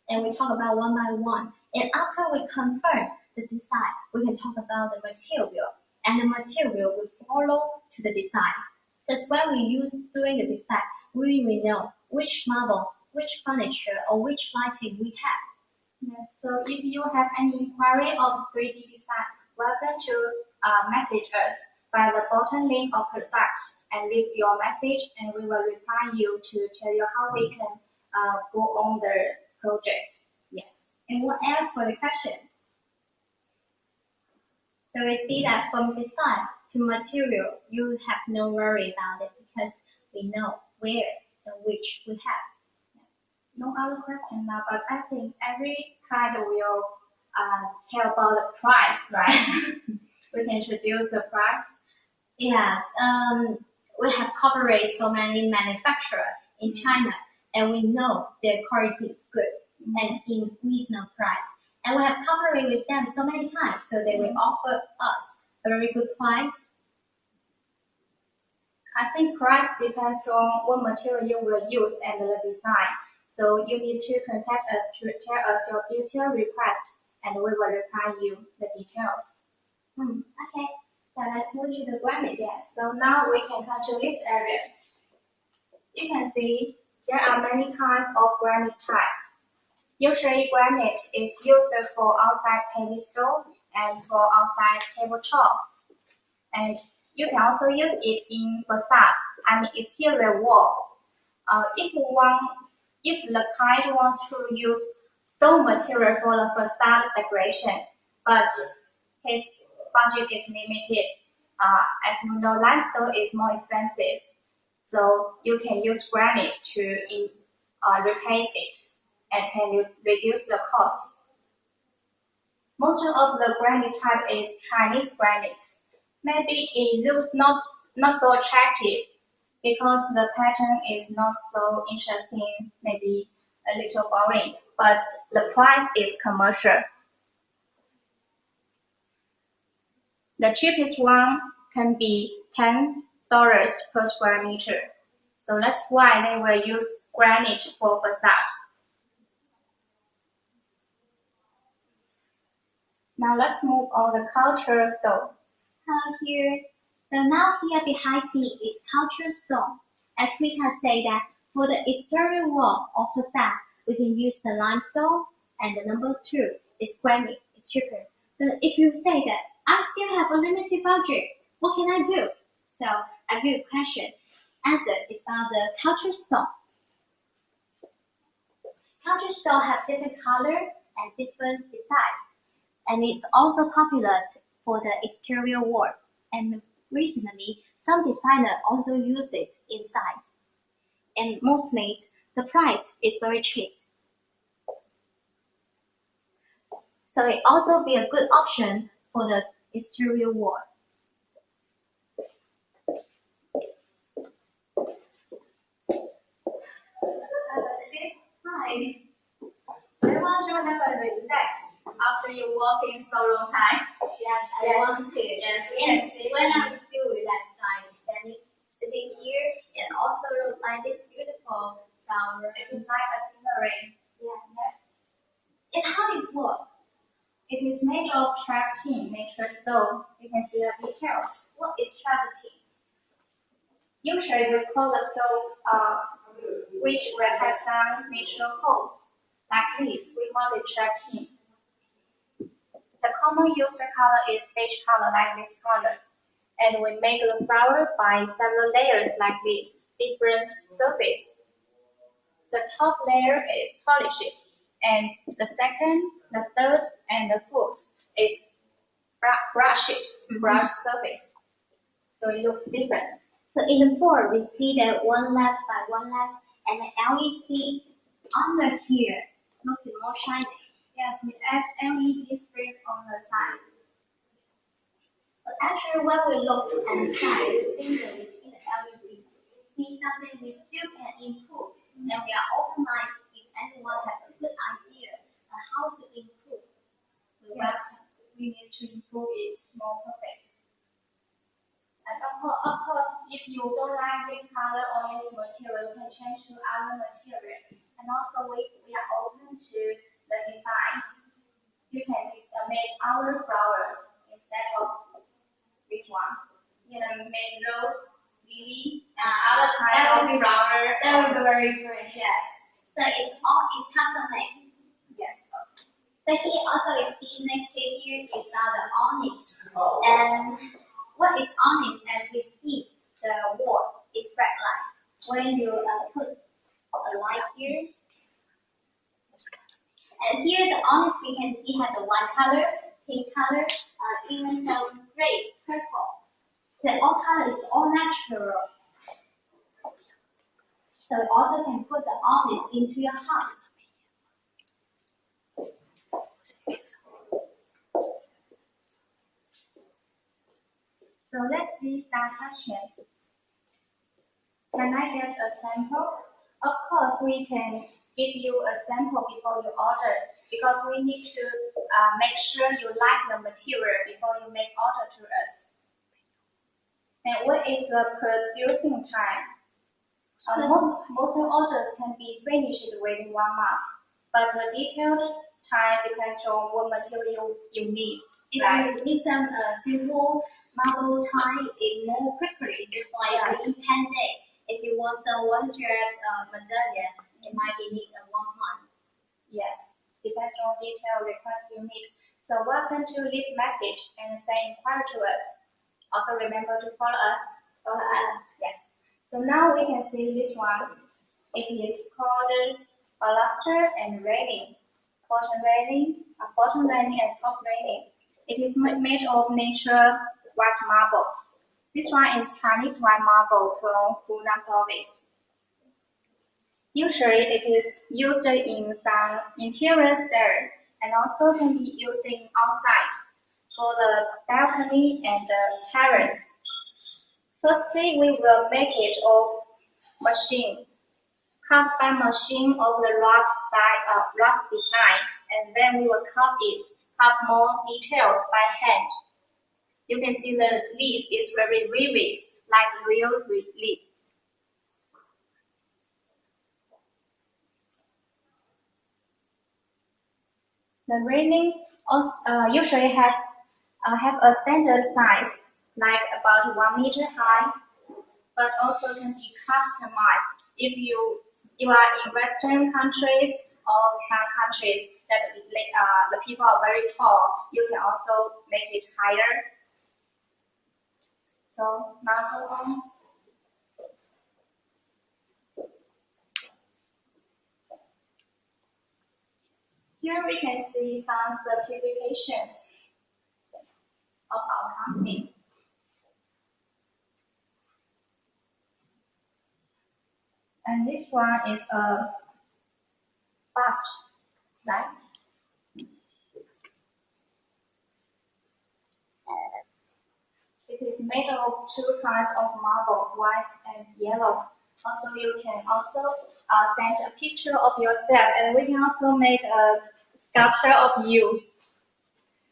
And we talk about one by one. And after we confirm the design, we can talk about the material. And the material will follow to the design. Because when we use doing the design, we will know which marble, which furniture, or which lighting we have. Yes, so if you have any inquiry of 3D design, welcome to message us by the bottom link of product and leave your message, and we will reply you to tell you how we can go on the project. Yes. And what else for the question? So we see that from design to material, you have no worry about it because we know where and which we have. No other question now, but I think every client will tell about the price, right? We can introduce the price. Yes, we have cooperated so many manufacturers in China, and we know their quality is good and in reasonable price. And we have cooperated with them so many times, so they will offer us a very good price. I think price depends on what material you will use and the design. So you need to contact us to tell us your detailed request, and we will reply you the details. Okay, so let's move to the granite. Yeah, so now we can come to this area. You can see there are many kinds of granite types. Usually granite is used for outside pedestal and for outside tabletop. And you can also use it in facade, I mean exterior wall. If the client wants to use stone material for the facade decoration, but his budget is limited, as you know, limestone is more expensive. So you can use granite to replace it and can reduce the cost. Most of the granite type is Chinese granite. Maybe it looks not so attractive because the pattern is not so interesting, maybe a little boring, but the price is commercial. The cheapest one can be $10 per square meter. So that's why they will use granite for facade. Now let's move on the cultural stone. Here, so now here behind me is cultural stone. As we can say that for the exterior wall of facade, we can use the limestone, and the number 2 is granite. It's cheaper. But if you say that I still have a limited budget, what can I do? So I give you a question. Answer is about the cultural stone. Cultural stone have different color and different designs, and it's also popular for the exterior wall. And recently, some designers also use it inside. And mostly, the price is very cheap. So it also be a good option for the exterior wall. Hi. Do you want to have a relax after you walking so long time? Yes, I want to. Yes, we And can see. when I feel relaxed, I'm sitting here, and also look like this beautiful flower. It is like a scenery. Yes. And how it work? It is made of travertine matrix stone. You can see the details. What is travertine? Usually we call the stone which will have some natural holes. Like this, we call it travertine. The common used color is beige color like this color. And we make the flower by several layers like this, different surface. The top layer is polished, and the second, the third, and the fourth is brush surface. So it looks different. So in the board, we see that one less by one less, and the LED under here looking more shiny. Yes, we add LED strip on the side. But actually, when we look at the side, we think that we see the LED. We see something we still can improve, and we are open-minded if anyone has a good idea on how to improve. Yes, we need to improve it more perfect. And of course, if you don't like this color or this material, you can change to other material. And also, we are open to the design. You can make other flowers instead of this one. You can make rose, lily, and other kinds of flower. That would be very great. Yes. So it's custom made. Yes. So here also you see next to here is now the onyx. And what is onyx? As we see the wall is red light. When you put a light here, and here the onyx we can see has the white color, pink color, even some gray, purple. The all color is all natural. So you also can put the onyx into your house. So let's see some questions. Can I get a sample? Of course, we can give you a sample before you order because we need to make sure you like the material before you make order to us. And what is the producing time? Most orders can be finished within 1 month, but the detailed time depends on what material you need. If you need some simple marble time, it more quickly, just like within 10 days. If you want some Waterjet medallion, it might be need 1 month. Yes, depends on detail request you need. So welcome to leave message and say inquire to us. Also remember to follow us. Yes. So now we can see this one. It is called baluster and railing. Bottom railing and top railing. It is made of natural white marble. This one is Chinese white marble from Hunan province. Usually it is used in some interior style and also can be used in outside for the balcony and the terrace. Firstly, we will make it of machine, cut by machine of the rough design, and then we will cut more details by hand. You can see the leaf is very vivid, like real leaf. The railing also, usually have a standard size, like about 1 meter high, but also can be customized if you are in Western countries or some countries that the people are very tall. You can also make it higher. So now here we can see some certifications of our company. And this one is a bust, right? It is made of 2 kinds of marble, white and yellow. Also, you can also send a picture of yourself, and we can also make a sculpture of you.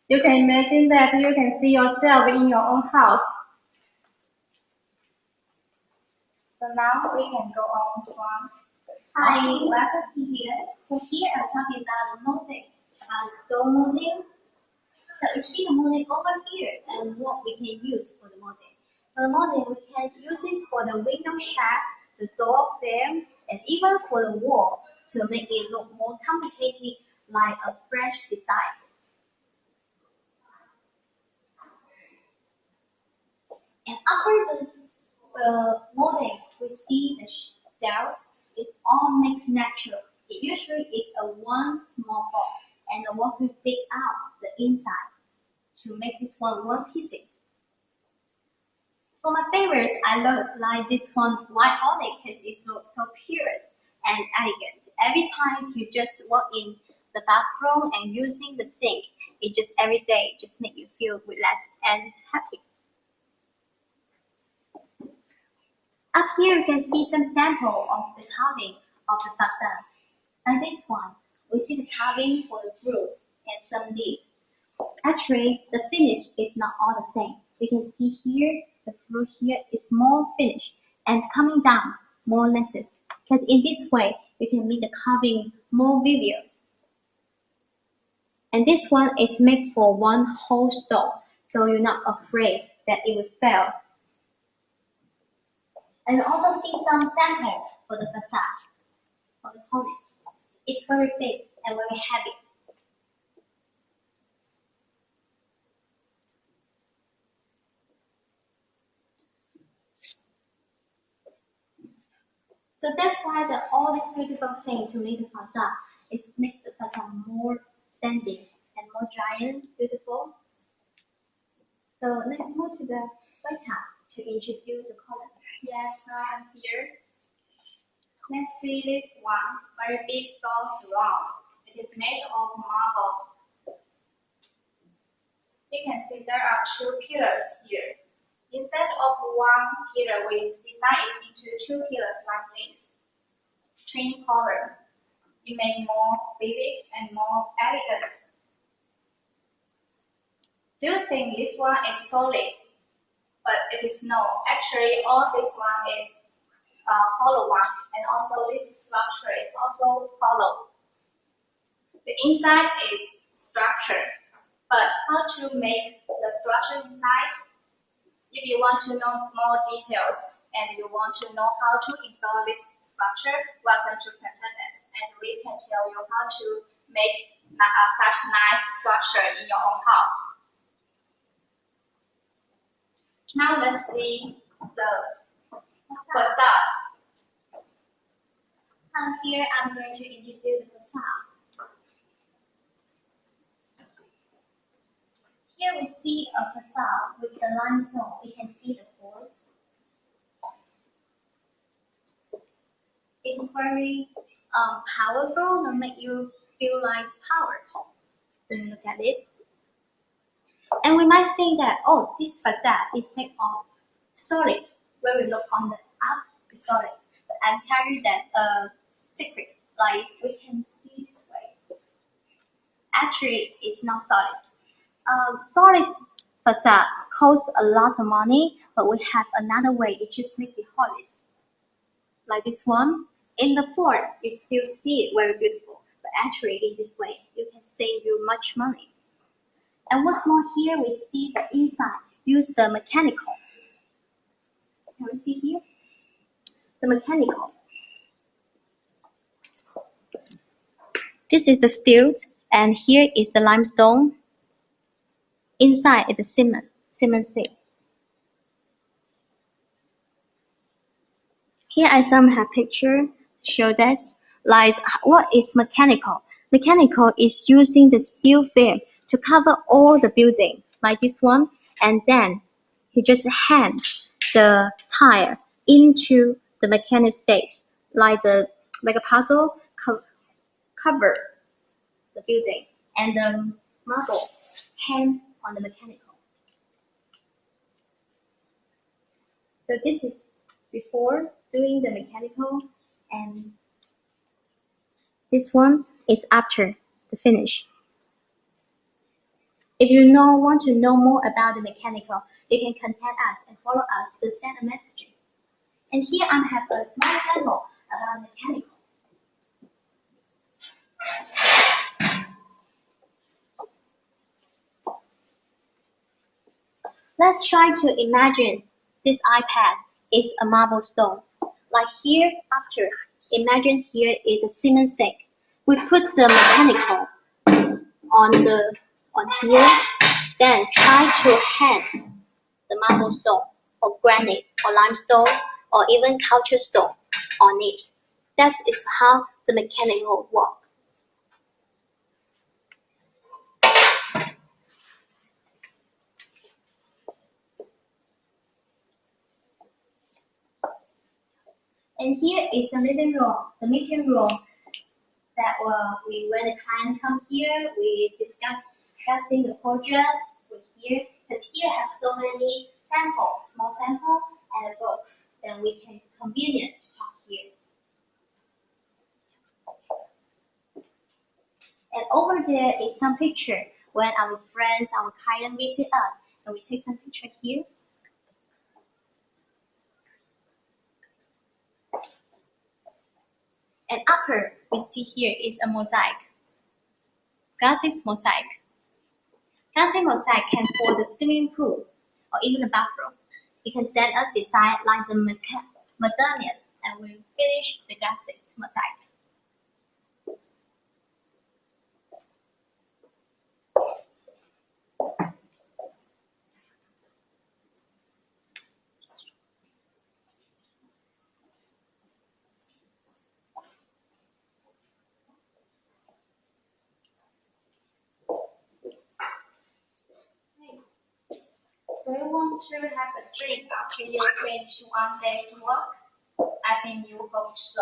You can imagine that you can see yourself in your own house. So now we can go on to one. Hi, welcome here. So here I'm talking about molding, about stone molding. So you see the molding over here and what we can use for the molding. For the molding, we can use it for the window shaft, the door frame, and even for the wall to make it look more complicated like a fresh design. And after this molding, we see the cells. It's all mixed natural. It usually is a one small ball, and the worker dig out the inside to make this one pieces. For my favorites, I love like this one white onyx because it looks so pure and elegant. Every time you just walk in the bathroom and using the sink, it just every day just make you feel relaxed and happy. Up here you can see some sample of the carving of the facade. Like this one, we see the carving for the fruits and some leaf. Actually, the finish is not all the same. You can see here, the fruit here is more finished and coming down more lashes. Because in this way, you can make the carving more vivid. And this one is made for one whole stone, so you're not afraid that it will fail. And you also see some sample for the facade, for the cornice. It's very big and very heavy. So that's why all this beautiful thing to make the facade is make the facade more standing and more giant, beautiful. So let's move to the right top to introduce the color. Yes, now I'm here. Let's see this one, very big tall surround. It is made of marble. You can see there are two pillars here. Instead of one pillar, we design it into two pillars like this. Twin color. It makes more vivid and more elegant. Do you think this one is solid? But it is no. Actually, all this one is hollow one, and also this structure is also hollow. The inside is structure, but how to make the structure inside? If you want to know more details and you want to know how to install this structure, welcome to contact us, and we can tell you how to make such nice structure in your own house. Now let's see the facade. Here I'm going to introduce the facade. Here we see a facade with the limestone. We can see the boards. It's very powerful and make you feel like powered. Then look at this. And we might think that, oh, this facade is made of solids. When we look on the up, it's solids. But I'm telling you that secret, like we can see this way. Actually, it's not solids. Solids facade costs a lot of money, but we have another way. It just make it hollows. Like this one. In the form, you still see it very beautiful, but actually in this way, you can save you much money. And what's more here, we see the inside, use the mechanical. Can we see here? The mechanical. This is the steel, and here is the limestone. Inside is the cement seal. Here I some have picture to show this. Like what is mechanical? Mechanical is using the steel frame to cover all the building, like this one, and then you just hand the tire into the mechanical state, like a puzzle cover the building, and the marble hang on the mechanical. So this is before doing the mechanical, and this one is after the finish. If you want to know more about the mechanical, you can contact us and follow us to send a message. And here I have a small sample about mechanical. Let's try to imagine this iPad is a marble stone. Like here, after, imagine here is a cement sink. We put the mechanical on here, then try to hang the marble stone or granite or limestone or even culture stone on it. That is how the mechanical works. And here is the living room, the meeting room. That when the client come here, we discussing the projects with here, because here have so many samples, small sample and a book. Then we can convenient to talk here. And over there is some picture when our friends, our client visit us, and we take some picture here. And upper we see here is a mosaic, glass mosaic. Glass mosaic can for the swimming pool or even the bathroom. You can send us design like the medallion, and we finish the glass mosaic. Do you want to have a drink after you finish one day's work? I think you hope so.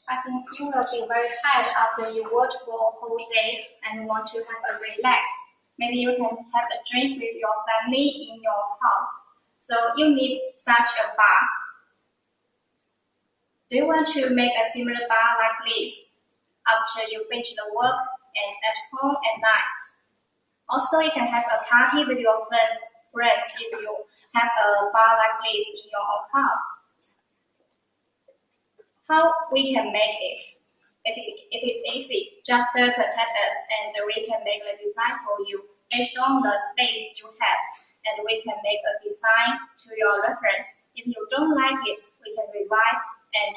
I think you will be very tired after you work for a whole day and want to have a relax. Maybe you can have a drink with your family in your house. So you need such a bar. Do you want to make a similar bar like this after you finish the work and at home at night? Also, you can have a party with your friends if you have a bar like this in your own house. How we can make it? It is easy. Just contact us and we can make a design for you based on the space you have, and we can make a design to your reference. If you don't like it, we can revise, and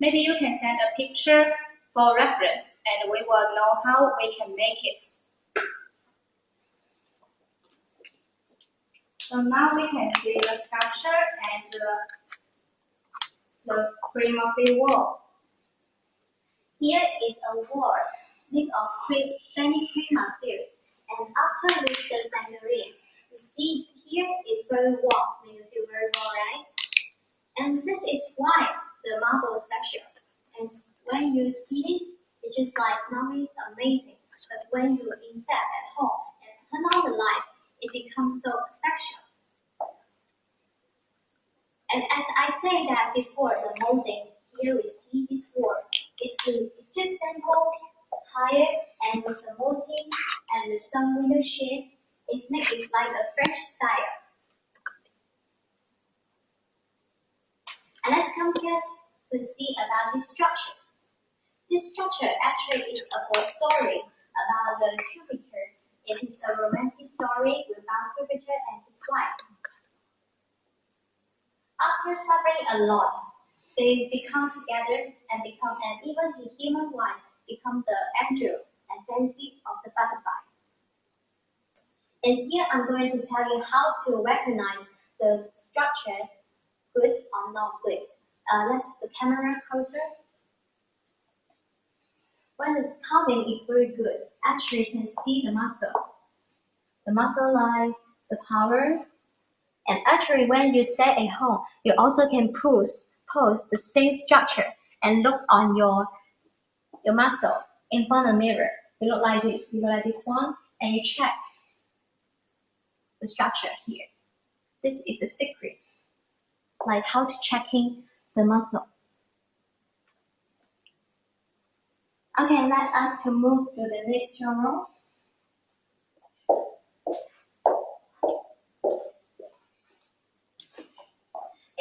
maybe you can send a picture for reference, and we will know how we can make it. So now we can see the sculpture and the cream wall. Here is a wall made of semi-crema fields, and after with the sandalines, you see here is very warm. Make you feel very warm, right? And this is why the marble is special. And when you see this, it's just like nothing amazing. But when you insert at home and turn on the light, it becomes so special. And as I said that before, the molding, here we see this wall. It's just simple, tire, and with the molding and some window shape, it makes it like a French style. And let's compare to see about this structure. This structure actually is a whole story about the Jupiter. It is a romantic story about Jupiter and his wife. After suffering a lot, they become together and become, and even the human wife become the angel and fancy of the butterfly. And here I'm going to tell you how to recognize the structure, good or not good. Let's the camera closer. When the carving is very good, actually you can see the muscle line, the power. And actually, when you stay at home, you also can pose the same structure and look on your muscle in front of the mirror. You look like this, one, and you check the structure here. This is a secret, like how to checking the muscle. Okay, let us to move to the next row.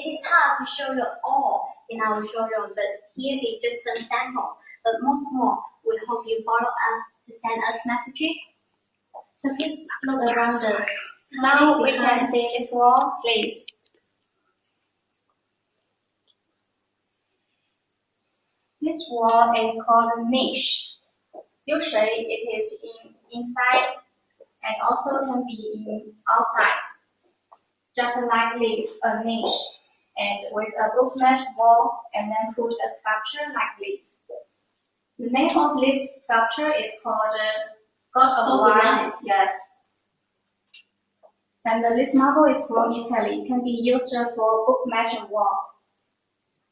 It is hard to show you all in our showroom, but here is just some sample. But most more, we hope you follow us to send us messages. So please look around the Now we can see this wall, please. This wall is called a niche. Usually it is inside and also can be in outside. Just like this, a niche, and with a book mesh wall, and then put a sculpture like this. The name of this sculpture is called God of Wine. Yes. And this marble is from Italy. Can be used for book mesh wall.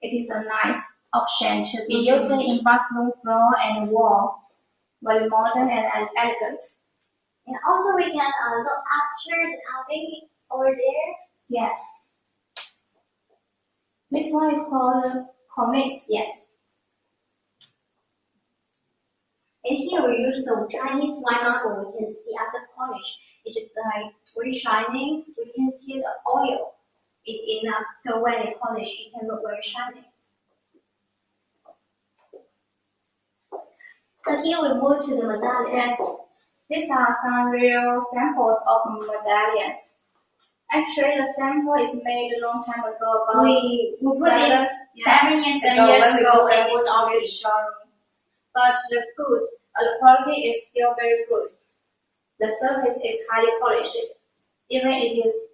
It is a nice option to be used in bathroom floor and wall. Very modern and elegant. And also we can look after the carving over there. Yes. This one is called cornice. Yes. And here we use the Chinese white marble. We can see after polish, it's just like very shining. We can see the oil is enough, so when it polish, it can look very shining. So here we move to the medallion. Yes. These are some real samples of medallions. Actually, the sample is made a long time ago. About We put it 7 years ago when we ago put in this this showroom. But the quality is still very good. The surface is highly polished, even it is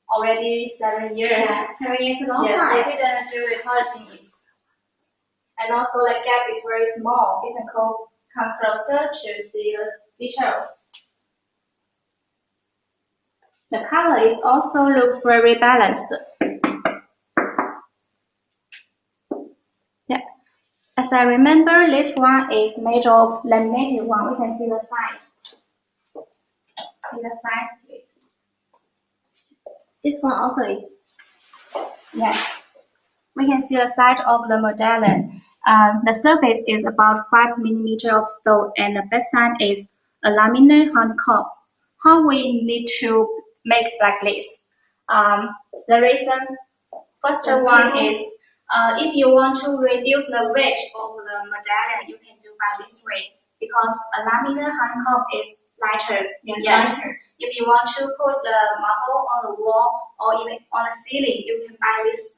already 7 years. Yeah, 7 years ago. Yes, we didn't do repolishing it. And also the gap is very small. You can come closer to see the details. The color is also looks very balanced. Yeah. As I remember, this one is made of laminated one. We can see the side. See the side, please. This one also is. Yes. We can see the side of the medallion. The surface is about 5 millimeters of stone, and the back side is a laminate honeycomb. How we need to make like this? The reason, first one is if you want to reduce the weight of the medallion, you can do by this way, because a laminate honeycomb is lighter. Yes, lighter. If you want to put the marble on the wall or even on the ceiling, you can buy this.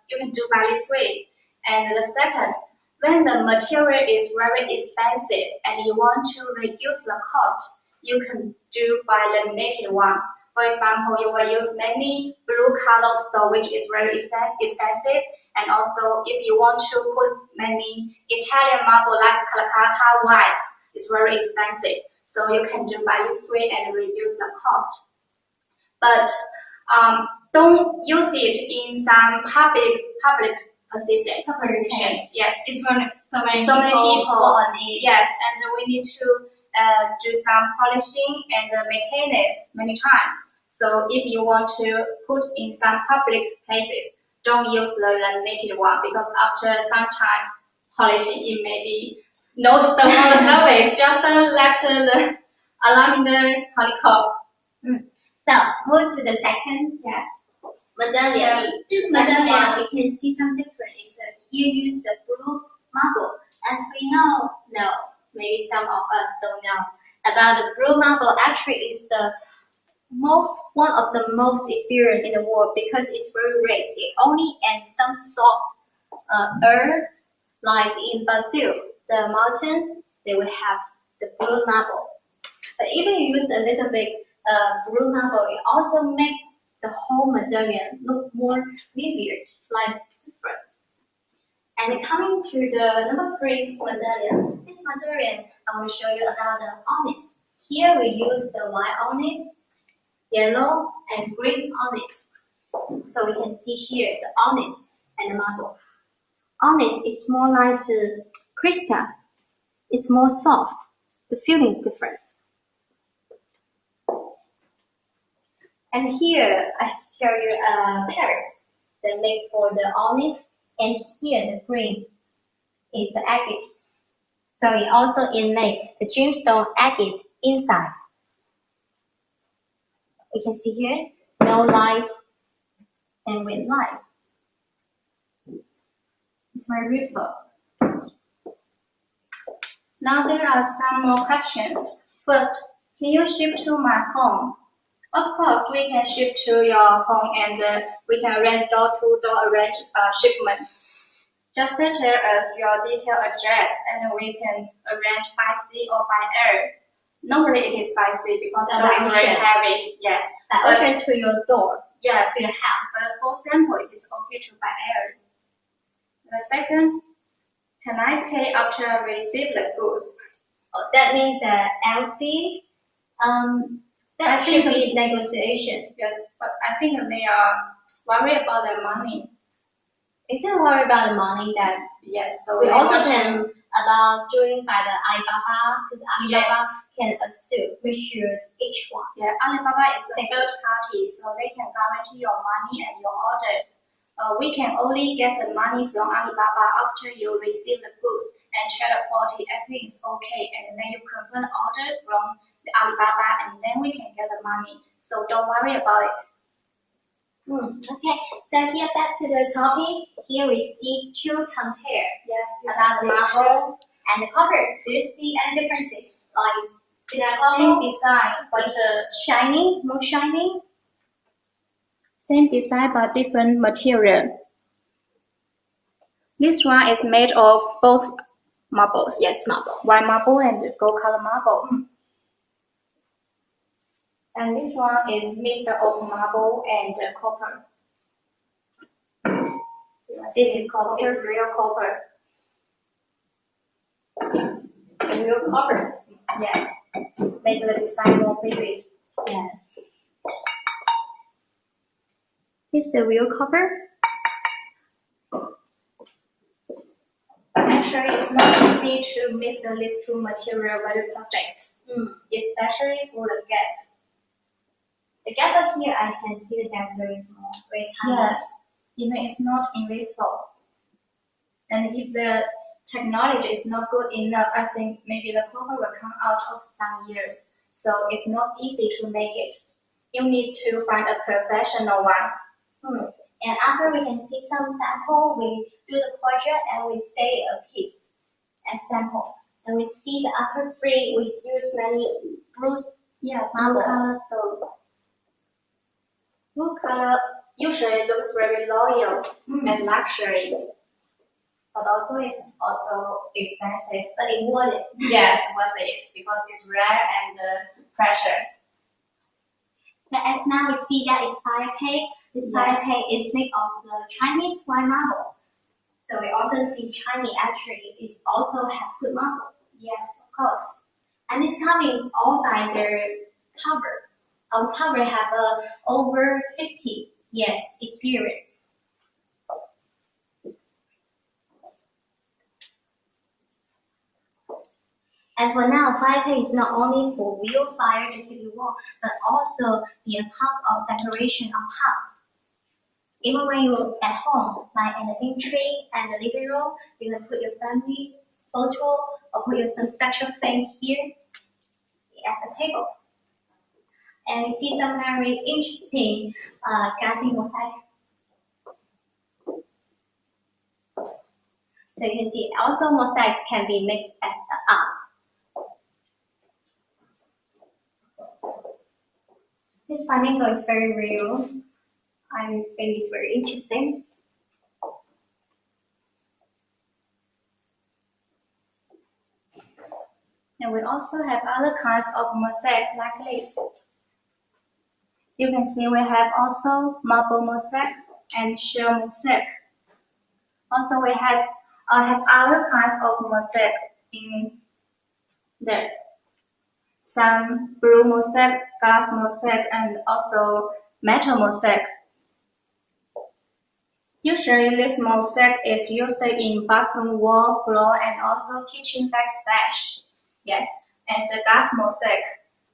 You can do by this way. And the second, when the material is very expensive and you want to reduce the cost, you can do by laminated one. For example, you will use many blue colored stone, which is very expensive. And also, if you want to put many Italian marble like Calcutta white, it's very expensive. So you can do by this way and reduce the cost. But don't use it in some public positions. Yes, It's for so many so many people on it. Yes, and we need to do some polishing and maintenance many times. So if you want to put in some public places, don't use the laminated one, because after sometimes polishing it may be no stone on the surface, just let the laminate honeycomb. So move to the second. Yes. Medallion. This medallion, we can see some difference. So here use the blue marble. As we know, maybe some of us don't know about the blue marble. Actually, it's the one of the most experienced in the world, because it's very rare. It only in some soft earth, like in Brazil, the mountain, they will have the blue marble. But even you use a little bit blue marble, it also make the whole medallion look more vivid, like different. And coming to the number 3 medallion, this medallion I will show you about the onyx. Here we use the white onyx, yellow and green onyx. So we can see here the onyx and the marble. Onyx is more like crystal. It's more soft. The feeling is different. And here I show you a parrot that made for the onyx, and here the green is the agate. So it also inlay the gemstone agate inside. You can see here, no light and with light. It's very beautiful. Now there are some more questions. First, can you ship to my home? Of course, we can ship to your home and we can arrange door-to-door shipments. Just tell us your detailed address and we can arrange by sea or by air. Normally it is by sea because No, snow by is very ocean. heavy. Yes. By ocean to your door, Yes. to your house. But for sample, it is okay to by air. The second, can I pay after I receive the goods? Oh, that means the LC. That should be negotiation. Yes, but I think they are worried about their money. Instead of worry about the money, that Yes, so we they also want to- can allow doing by the Alibaba, because Alibaba Yes. can assume, make sure each one. Yeah, Alibaba is a third party, so they can guarantee your money and your order. We can only get the money from Alibaba after you receive the goods and check the quality, everything is okay, and then you confirm the order from the Alibaba, and then we can get the money. So don't worry about it. Okay, so here back to the topic. Here we see two compare Yes, you about the can see marble and the copper. Do you see any differences? Like they are this same marble design, but is shiny, more shiny. same design but different material. This one is made of both marbles. Yes, marble. White marble and gold color marble. And this one is mixed of marble and copper. This is copper. It's real copper. Real copper. Yes. Make the design more vivid. Yes. This is the real copper. But actually, it's not easy to mix these two material very perfect, especially for the gap. The gap up here, I can see that that's very small, very tiny. Yes, even it's not invisible. And if the technology is not good enough, I think maybe the copper will come out of some years. So it's not easy to make it. You need to find a professional one. And after we can see some sample, we do the project and we say a piece as sample. And we see the upper three, we use many blues. Yeah, Marble. blue color stone. Blue color usually looks very loyal and luxury, but also it's also expensive. But it worth it. Yes, worth it because it's rare and precious. So as now we see that it's 5K. This 5K is made of the Chinese white marble. So we also see Chinese actually is also have good marble. Yes, of course. And this comes all by their cover. Our cover have over 50 years experience. And for now, 5K is not only for real fire to keep you warm, but also be a part of decoration of house. Even when you're at home, like in the entry and the living room, you can put your family photo or put your some special thing here as a table. And we see some very interesting glassy mosaic. So you can see also mosaic can be made as an art. This flamingo is very real. I think it's very interesting. And we also have other kinds of mosaic like this. You can see we have also marble mosaic and shell mosaic. Also we have other kinds of mosaic in there. Some blue mosaic, glass mosaic, and also metal mosaic. Usually this mosaic is used in bathroom wall, floor, and also kitchen backsplash. Yes, and the glass mosaic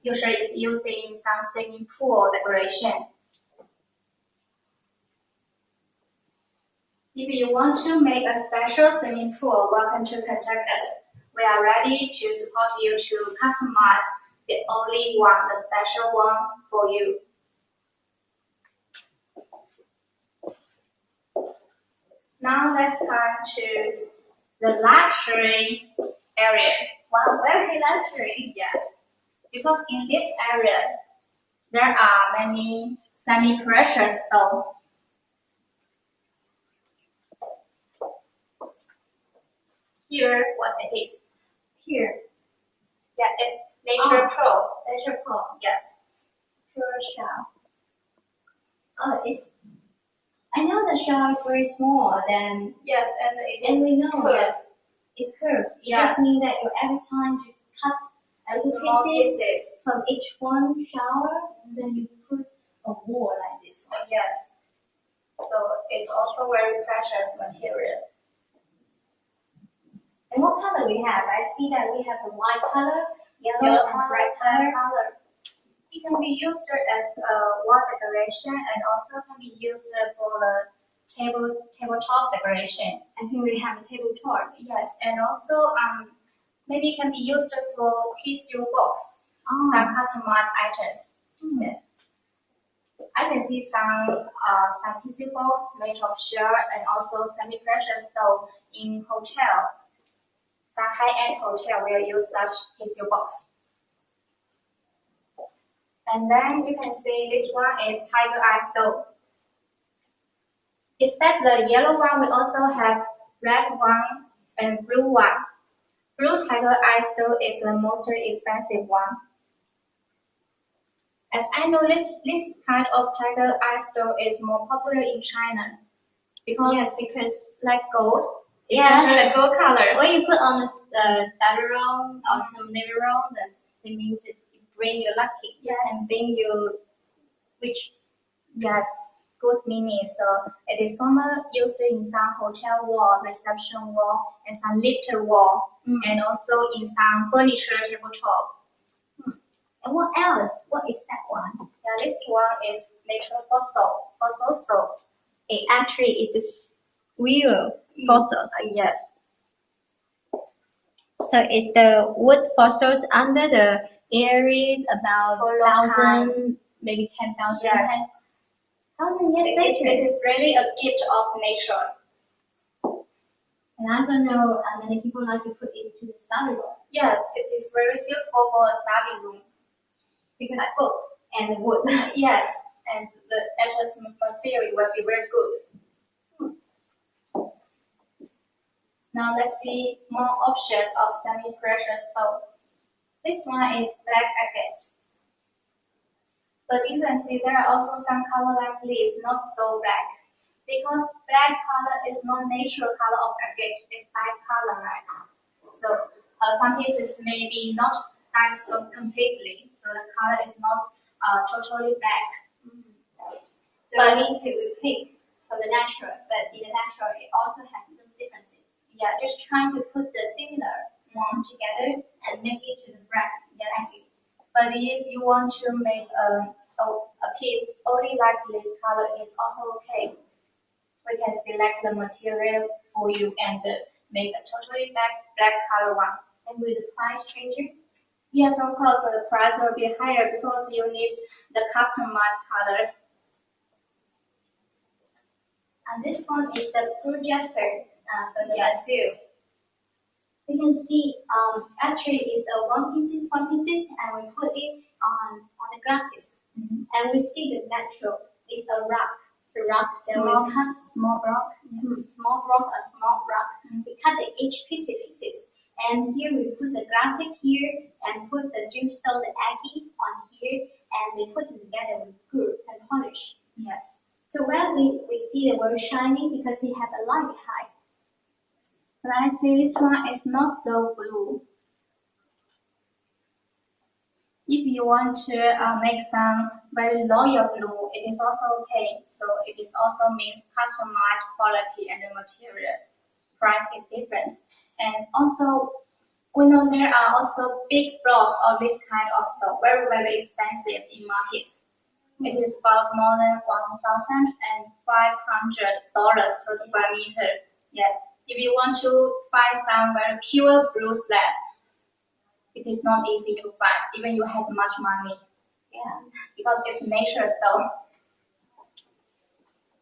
usually is used in some swimming pool decoration. If you want to make a special swimming pool, welcome to contact us. We are ready to support you to customize the only one, the special one for you. Now let's come to the luxury area. Wow, very luxury. Yes, because in this area there are many semi-precious stones. Here, what it is? Here, Yeah, it's nature pearl. leisure pearl, Yes. pure shell. Oh, I know the shell is very small, then, Yes, and it and is we know curved. that it's curved. It Yes. just means that you every time just cut And little small pieces pieces. from each one shower, and then you put a wall like this one. Yes. So it's also very precious material. And what color we have? I see that we have the white color, yellow, Yellow and color, bright black color. color. It can be used as a wall decoration and also can be used for the tabletop decoration. And here we have a tabletop. Yes, and also maybe it can be used for tissue box, Oh. some customized items. Yes. I can see some tissue box made of shell and also semi-precious stone in hotel. Some high-end hotel will use such tissue box. And then you can see this one is tiger eye stone. Except the yellow one, we also have red one and blue one. Blue tiger eye stone is the most expensive one. As I know, this kind of tiger eye stone is more popular in China because Yes, because like gold, Yeah. especially the gold color. when you put on the styrofoam or some mineral, that means it bring you lucky. Yes. And bring you rich. Yes, good meaning. So it is commonly used in some hotel wall, reception wall, and some lift wall, and also in some furniture tabletop. And what else? What is that one? Yeah, this one is natural fossil stone. It actually is real fossils. Yes, So it's the wood fossils under the areas about For a long 1,000, maybe 10,000, Yes. 10,000 years it later. is really a gift of nature. And I also know many people like to put it to the study room Yes, it is very suitable for a study room. because book and wood. Yes, and the attachment material will be very good. Now let's see more options of semi-precious stone. This one is black agate. But you can see there are also some color like this, not so black. Because black color is not natural color of agate, it's dyed color, right? So some pieces may be not dyed so completely, so the color is not totally black. So But- we pick from the natural, but in the natural it also has some differences. Yes, Just trying to put the similar one together and make it to the black. yes. But if you want to make a piece only like this color, it's also okay. We can select the material for you and make a totally black color one. And with the price changing, Yes, of course, the price will be higher because you need the customized color. and this one is the projector from the Yes. Brazil. You can see actually it's a one pieces, and we put it on the glasses. And we see the natural is a rock. The rock that Small- we cut, Small block. small rock, a small rock. We cut the each pieces. And here we put the glasses here and put the gemstone, the agate on here, and we put it together with glue and polish. Yes. So when we see the very shiny because it has a light behind. But I see this one is not so blue. If you want to make some very loyal blue, it is also okay. So it is also means customized quality and the material. Price is different. And also, we know there are also big block of this kind of stone, very, very expensive in markets. It is about more than $1,500 per square meter. Yes. If you want to find some very pure blue slab, it is not easy to find, even you have much money, Yeah. because it's natural stone.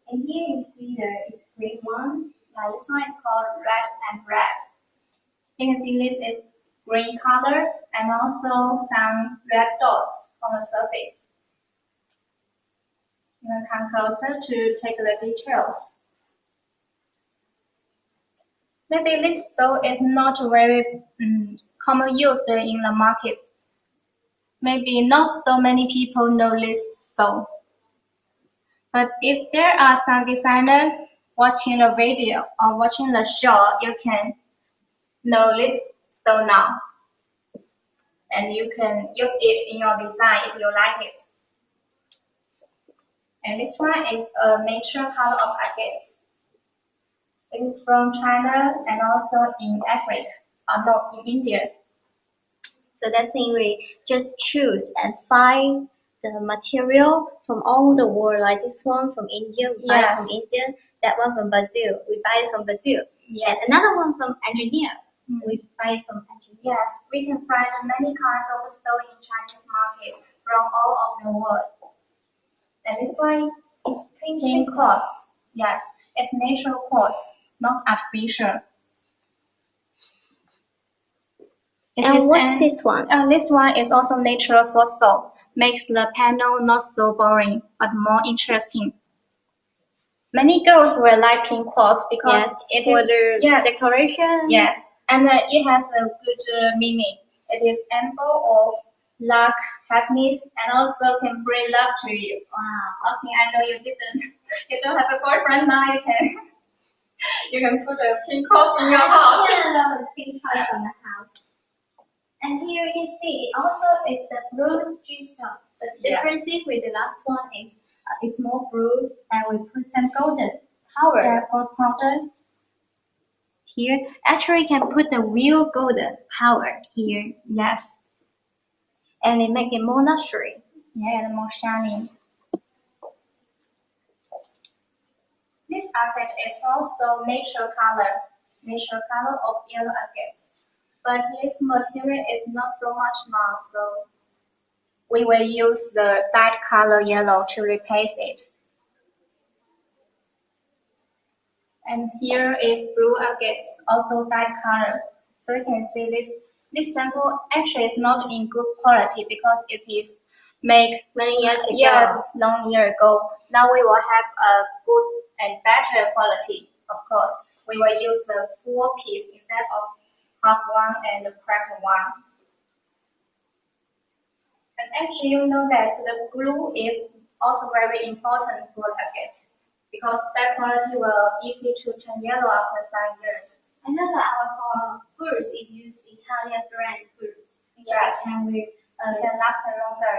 And here you see it's green one Yeah, this one is called red and red. You can see this is green color and also some red dots on the surface. You can come closer to take the details. Maybe this stone is not very common used in the market. Maybe not so many people know this stone. But if there are some designers watching the video or watching the show, you can know this stone now. And you can use it in your design if you like it. And this one is a natural color of agates. It is from China and also in Africa, in India. So that's mean we just choose and find the material from all the world, like this one from India, we buy it from India, that one from Brazil, we buy it from Brazil. Yes. And another one from Argentina, we buy it from Argentina. Yes, we can find many kinds of stone in Chinese market from all over the world. And this one is pink quartz. Yes, it's natural quartz, not artificial. And what's this one? This one is also natural fossil, makes the panel not so boring, but more interesting. Many girls will like pink quartz because it for is the decoration. Yes, and it has a good meaning. It is symbol of luck, happiness, and also can bring love to you. Wow. Okay, I know you didn't. You don't have a boyfriend now. You can put a pink quartz in your house. Yeah, pink quartz in the house. And here you can see it also is the blue gemstone. The difference with the last one is it's more blue and we put some golden powder. Yeah, gold powder. Here, actually you can put the real golden powder here. Yes. And it make it more luxury. Yeah, and more shiny. This agate is also natural color of yellow agates. But this material is not so much now, so we will use the dyed color yellow to replace it. And here is blue agate, also dyed color. So you can see this sample actually is not in good quality because it is made many years ago. Yes, long year ago. Now we will have a good and better quality, of course. We will use the full piece instead of half one and the cracked one. And actually, you know that the glue is also very important for agates because that quality will easy to turn yellow after some years. I know that our goods is used Italian brand goods. Yes, and we can last longer.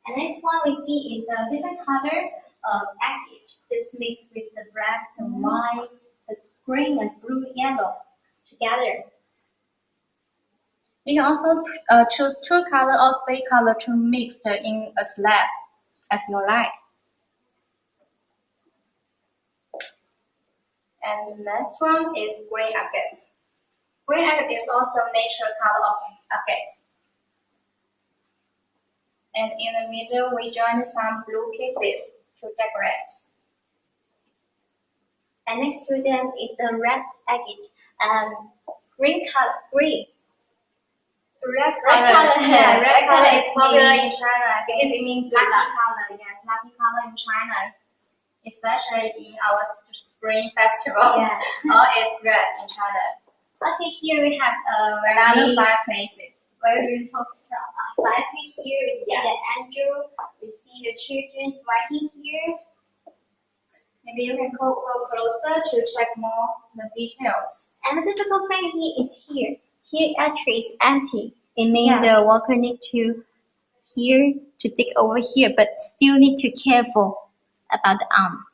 And next one we see is the different color agate. This mixed with the black, the white, the green, and blue, yellow together. You can also choose two color or three color to mix in a slab as you like. And the next one is green agates. Green agate is also natural color of agates. And in the middle, we join some blue pieces to decorate. And next to them is a red agate and green color, green. Red color is popular in China because it means lucky luck. color. Yes, lucky color in China, especially in our spring festival. Yeah. All is red in China. Okay, here we have Another fireplaces. very beautiful fireplace here. We see the angel. We see the children writing here. Maybe you can go closer to check more the details. And the difficult thing here is here. Here actually is empty. It means the worker need to here to dig over here, but still need to careful about the arm.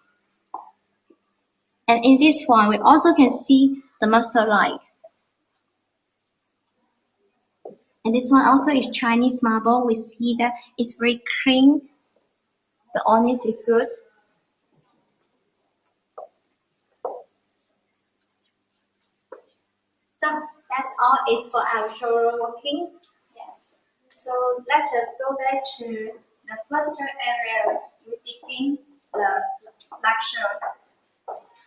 And in this one, we also can see the muscle line. And this one also is Chinese marble. We see that it's very clean. The honest is good. So that's all is for our showroom working. Yes. So let's just go back to the first area we begin the lecture.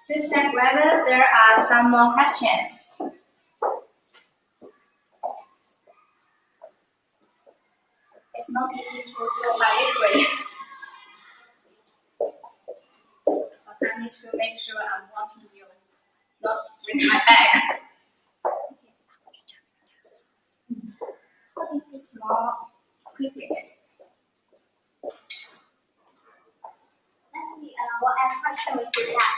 To check whether there are some more questions. It's not easy to do by this way. But I need to make sure I'm watching you, not with my bag. It's more quickly. Let's see, what other questions we have?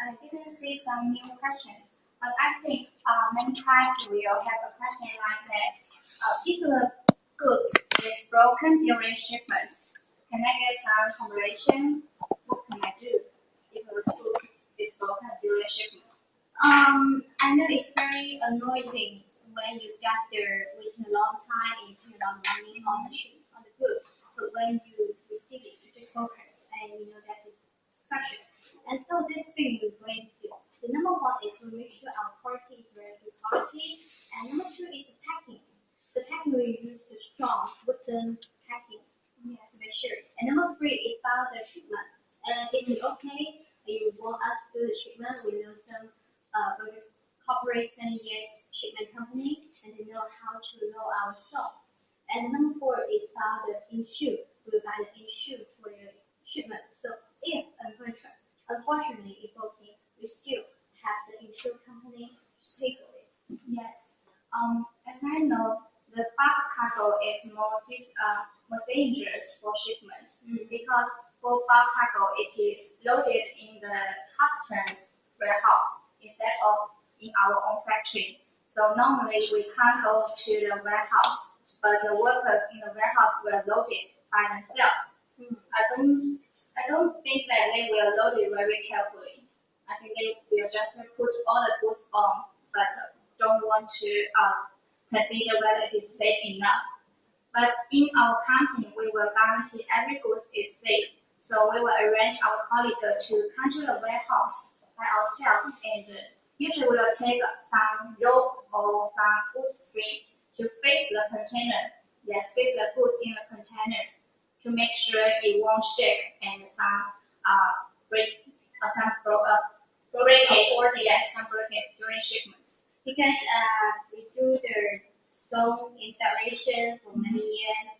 I didn't see some new questions, but I think many times we will have a question like that. If the goods is broken during shipment, can I get some compensation? What can I do if the food is broken during shipment? I know it's very annoying when you get there waiting a long time and you pay a lot of money on the good, but when you receive it, you just open it and you know that it's special. And so this thing we're going to do. The number one is to make sure our quality is very good quality, and number two is the packing. The packing we use the strong wooden packing. Yes. To make sure. And number three is about the shipment. If it's okay, you want us to do the shipment, we know some corporate 20 years shipment company, and they know how to load our stock. And number four is about the issue. We will buy the issue for the shipment. So if unfortunately, if okay, we still have the insurance company to pay for it. Yes. As I know, the bulk cargo is more dangerous for shipment because for bulk cargo it is loaded in the customs warehouse instead of in our own factory. So normally we can't go to the warehouse, but the workers in the warehouse will load it by themselves. I don't think that they will load it very carefully. I think they will just put all the goods on, but don't want to consider whether it is safe enough. But in our company, we will guarantee every good is safe. So we will arrange our colleague to come to the warehouse by ourselves, and usually we will take some rope or some wood string to fix the container. Yes, fix the goods in the container to make sure it won't shake and some breakage. Yes, some breakage during shipments. Because we do the stone installation for many years,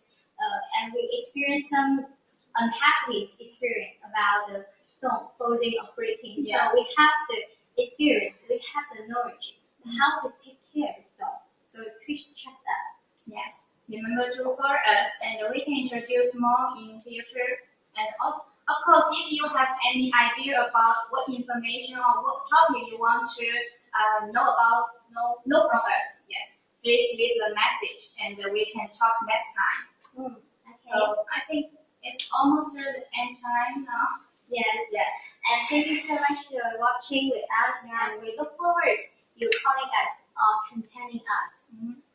and we experienced some unhappy experience about the stone folding or breaking. Yes. So we have the experience, we have the knowledge how to take care of the stone. So please trust us. Yes. Remember to follow us, and we can introduce more in future. And of course, if you have any idea about what information or what topic you want to know from us, yes, please leave the message, and we can talk next time. Okay. So I think it's almost the end time now. Yes. Yes. And thank you so much for watching with us. Yes. And we look forward you calling us or contacting us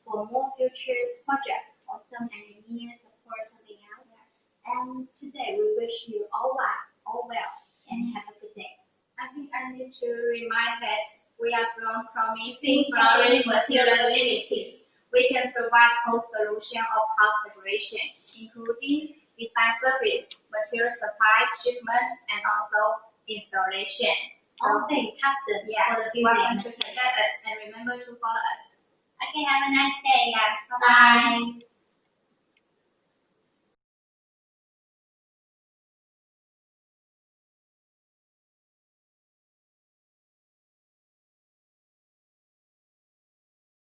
for more futures project or some engineers or something else. Yes. And today we wish you all well, and have a good day. I think I need to remind that we are from Promising Flooring Material Limited. We can provide whole solution of house decoration, including design service, material supply, shipment, and also installation. All things custom Yes, for the welcome building. to contact us and remember to follow us. Okay, have a nice day. Yes, Bye.